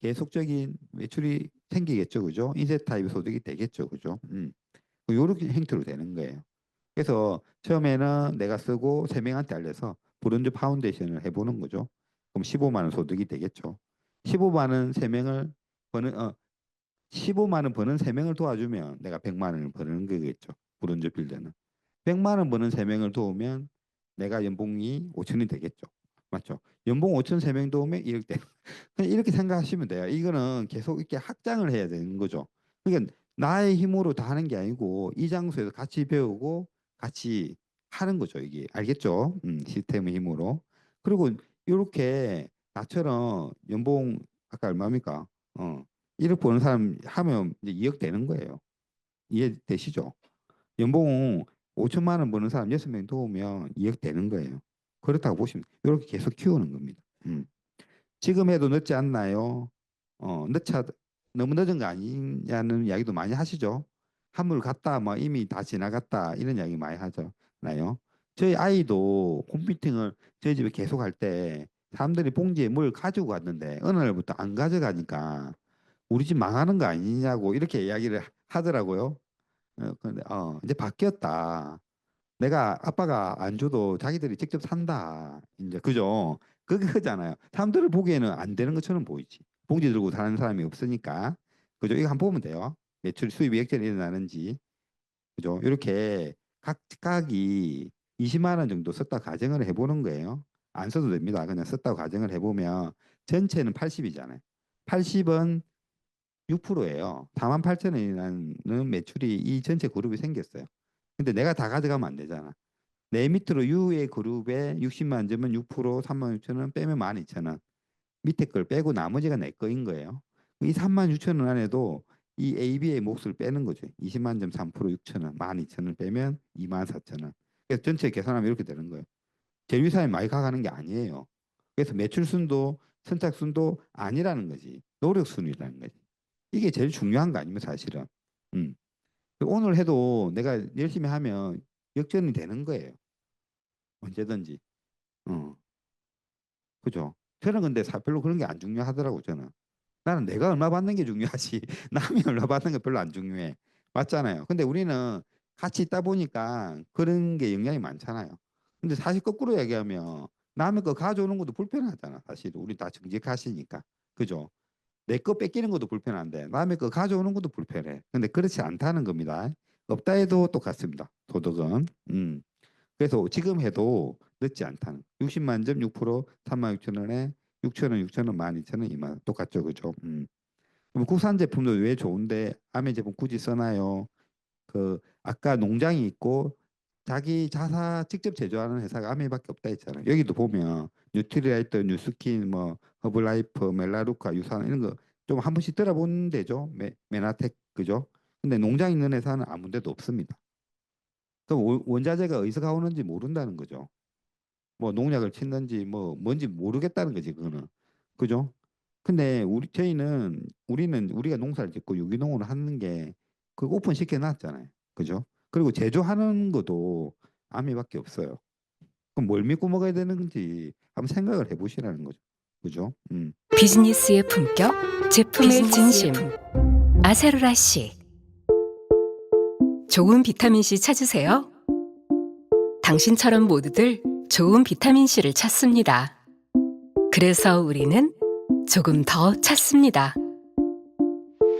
계속적인 매출이 생기겠죠. 그죠? 인세 타입의 소득이 되겠죠. 그죠? 요렇게 형태로 되는 거예요. 그래서 처음에는 내가 쓰고 3명한테 알려서 브론즈 파운데이션을 해보는 거죠. 그럼 15만 원 소득이 되겠죠. 15만 원 3명을 버는 15만 원 버는 3명을 도와주면 내가 100만 원을 버는 거겠죠. 브론즈 빌더는. 100만 원 버는 3명을 도우면 내가 연봉이 5천이 되겠죠. 맞죠? 연봉 5천 3명 도우면 1억 대. 그냥 이렇게 생각하시면 돼요. 이거는 계속 이렇게 확장을 해야 되는 거죠. 그러니까 나의 힘으로 다 하는 게 아니고 이 장소에서 같이 배우고 같이 하는 거죠. 이게 알겠죠? 시스템의 힘으로. 그리고 이렇게 나처럼 연봉 아까 얼마입니까? 1억 버는 사람 하면 이제 2억 되는 거예요. 이해되시죠? 연봉 5천만 원 버는 사람 6명 도우면 2억 되는 거예요. 그렇다고 보시면 이렇게 계속 키우는 겁니다. 지금 해도 늦지 않나요? 너무 늦은 거 아니냐는 이야기도 많이 하시죠. 한물 갔다 뭐 이미 다 지나갔다 이런 이야기 많이 하잖아요. 저희 아이도 홈미팅을 저희 집에 계속 할 때 사람들이 봉지에 뭘 가지고 갔는데 어느 날부터 안 가져가니까 우리 집 망하는 거 아니냐고 이렇게 이야기를 하더라고요. 근데 이제 바뀌었다. 내가 아빠가 안 줘도 자기들이 직접 산다. 이제 그죠? 그거잖아요. 사람들을 보기에는 안 되는 것처럼 보이지. 봉지 들고 사는 사람이 없으니까. 그죠? 이거 한번 보면 돼요. 매출 수입이 역전이 일어나는지. 그죠? 이렇게 각각이 20만 원 정도 썼다 가정을 해보는 거예요. 안 써도 됩니다. 그냥 썼다고 가정을 해보면 전체는 80이잖아요. 80은 6%예요. 4만 8천 원이라는 매출이 이 전체 그룹이 생겼어요. 근데 내가 다 가져가면 안 되잖아. 내 밑으로 U의 그룹에 60만 점은 6% 3만 6천 원 빼면 12,000원. 밑에 걸 빼고 나머지가 내 거인 거예요. 이 3만 6천 원 안에도 이 AB의 몫을 빼는 거죠. 20만 점 3% 6천 원, 12,000원 빼면 2만 4천 원. 그래서 전체 계산하면 이렇게 되는 거예요. 제휴사에 많이 가가는 게 아니에요. 그래서 매출순도 선착순도 아니라는 거지. 노력순이라는 거지. 이게 제일 중요한 거 아니면 사실은. 음. 오늘 해도 내가 열심히 하면 역전이 되는 거예요. 언제든지. 그죠? 저는 근데 별로 그런 게 안 중요하더라고 저는. 나는 내가 얼마 받는 게 중요하지. 남이 얼마 받는 게 별로 안 중요해. 맞잖아요. 근데 우리는 같이 있다 보니까 그런 게 영향이 많잖아요. 근데 사실 거꾸로 얘기하면 남의 거 가져오는 것도 불편하잖아. 사실 우리 다 정직하시니까. 그죠? 내 거 뺏기는 것도 불편한데 남의 거 가져오는 것도 불편해. 근데 그렇지 않다는 겁니다. 없다 해도 똑같습니다. 도덕은. 그래서 지금 해도 늦지 않다는. 60만 점 6% 3만 6천 원에 6천 원, 6천 원, 12,000원, 2만 원 똑같죠, 그죠? 그럼 국산 제품도 왜 좋은데 아메 제품 굳이 써나요? 그 아까 농장이 있고 자기 자사 직접 제조하는 회사가 아메밖에 없다 했잖아요. 여기도 보면 뉴트리라이트, 뉴스킨, 뭐 허블라이프, 멜라루카, 유산 이런 거 좀 한 번씩 들어본 데죠. 메나텍 그죠? 근데 농장 있는 회사는 아무 데도 없습니다. 그럼 원자재가 어디서 가오는지 모른다는 거죠. 뭐 농약을 쳤는지 뭐 뭔지 모르겠다는 거지 그거는. 그죠? 근데 우리는 우리가 농사를 짓고 유기농으로 하는 게 그 오픈 시켜 놨잖아요. 그죠? 그리고 제조하는 것도 아미밖에 없어요. 그럼 뭘 믿고 먹어야 되는 건지 한번 생각을 해보시라는 거죠. 그죠? 비즈니스의 품격, 제품의 진심. 아세로라 씨. 좋은 비타민 C 찾으세요? 당신처럼 모두들 좋은 비타민 C를 찾습니다. 그래서 우리는 조금 더 찾습니다.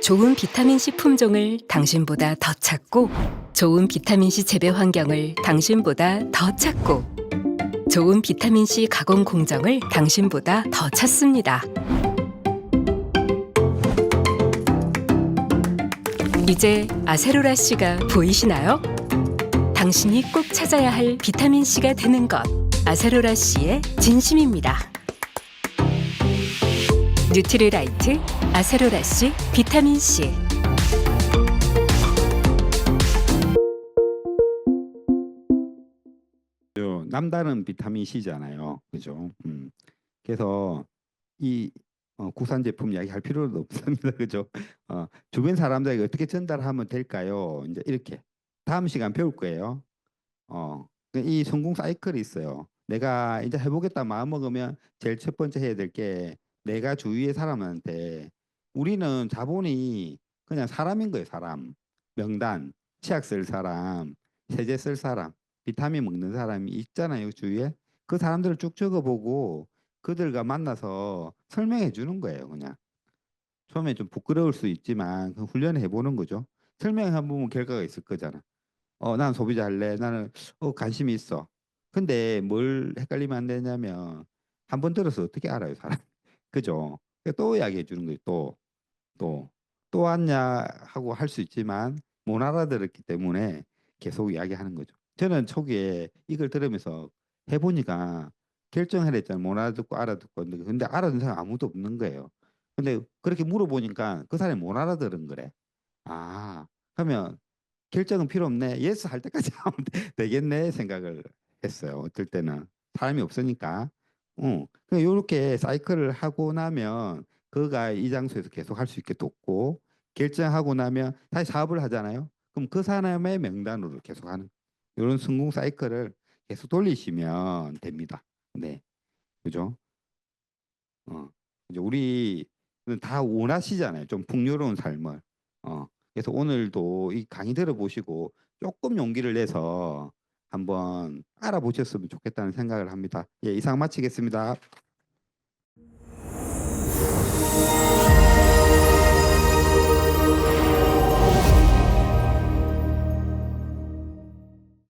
좋은 비타민 C 품종을 당신보다 더 찾고, 좋은 비타민 C 재배 환경을 당신보다 더 찾고, 좋은 비타민 C 가공 공정을 당신보다 더 찾습니다. 이제 아세로라 씨가 보이시나요? 당신이 꼭 찾아야 할 비타민 C가 되는 것, 아세로라 씨의 진심입니다. 뉴트리라이트 아세로라 씨 비타민 C. 남다른 비타민 C잖아요. 그죠? 그래서 이 국산 제품 이야기할 필요도 없습니다. 그죠? 주변 사람들에게 어떻게 전달하면 될까요? 이제 이렇게 다음 시간 배울 거예요. 이 성공 사이클이 있어요. 내가 이제 해보겠다 마음 먹으면 제일 첫 번째 해야 될 게 내가 주위의 사람한테 우리는 자본이 그냥 사람인 거예요. 사람. 명단, 치약 쓸 사람, 세제 쓸 사람, 비타민 먹는 사람이 있잖아요. 주위에. 그 사람들을 쭉 적어보고 그들과 만나서 설명해 주는 거예요. 그냥. 처음에 좀 부끄러울 수 있지만 그 훈련해 보는 거죠. 설명해 보면 결과가 있을 거잖아. 난 소비자 할래. 나는 관심이 있어. 근데 뭘 헷갈리면 안 되냐면 한 번 들어서 어떻게 알아요, 사람. 그죠? 또 이야기해 주는 거예요. 또, 또 왔냐 하고 할 수 있지만 못 알아들었기 때문에 계속 이야기하는 거죠. 저는 초기에 이걸 들으면서 해보니까 결정을 했잖아요. 못 알아듣고 알아듣고. 근데 알아듣는 사람 아무도 없는 거예요. 근데 그렇게 물어보니까 그 사람이 못 알아들은 거래. 아, 그러면 결정은 필요 없네. 예스 할 때까지 하면 되겠네 생각을 했어요. 어떨 때는 사람이 없으니까. 이렇게 사이클을 하고 나면 그가 이 장소에서 계속 할 수 있게 돕고 결정하고 나면 다시 사업을 하잖아요. 그럼 그 사람의 명단으로 계속 하는 이런 성공 사이클을 계속 돌리시면 됩니다. 네, 그죠? 이제 우리는 다 원하시잖아요. 좀 풍요로운 삶을. 그래서 오늘도 이 강의 들어보시고 조금 용기를 내서 한번 알아보셨으면 좋겠다는 생각을 합니다. 예, 이상 마치겠습니다.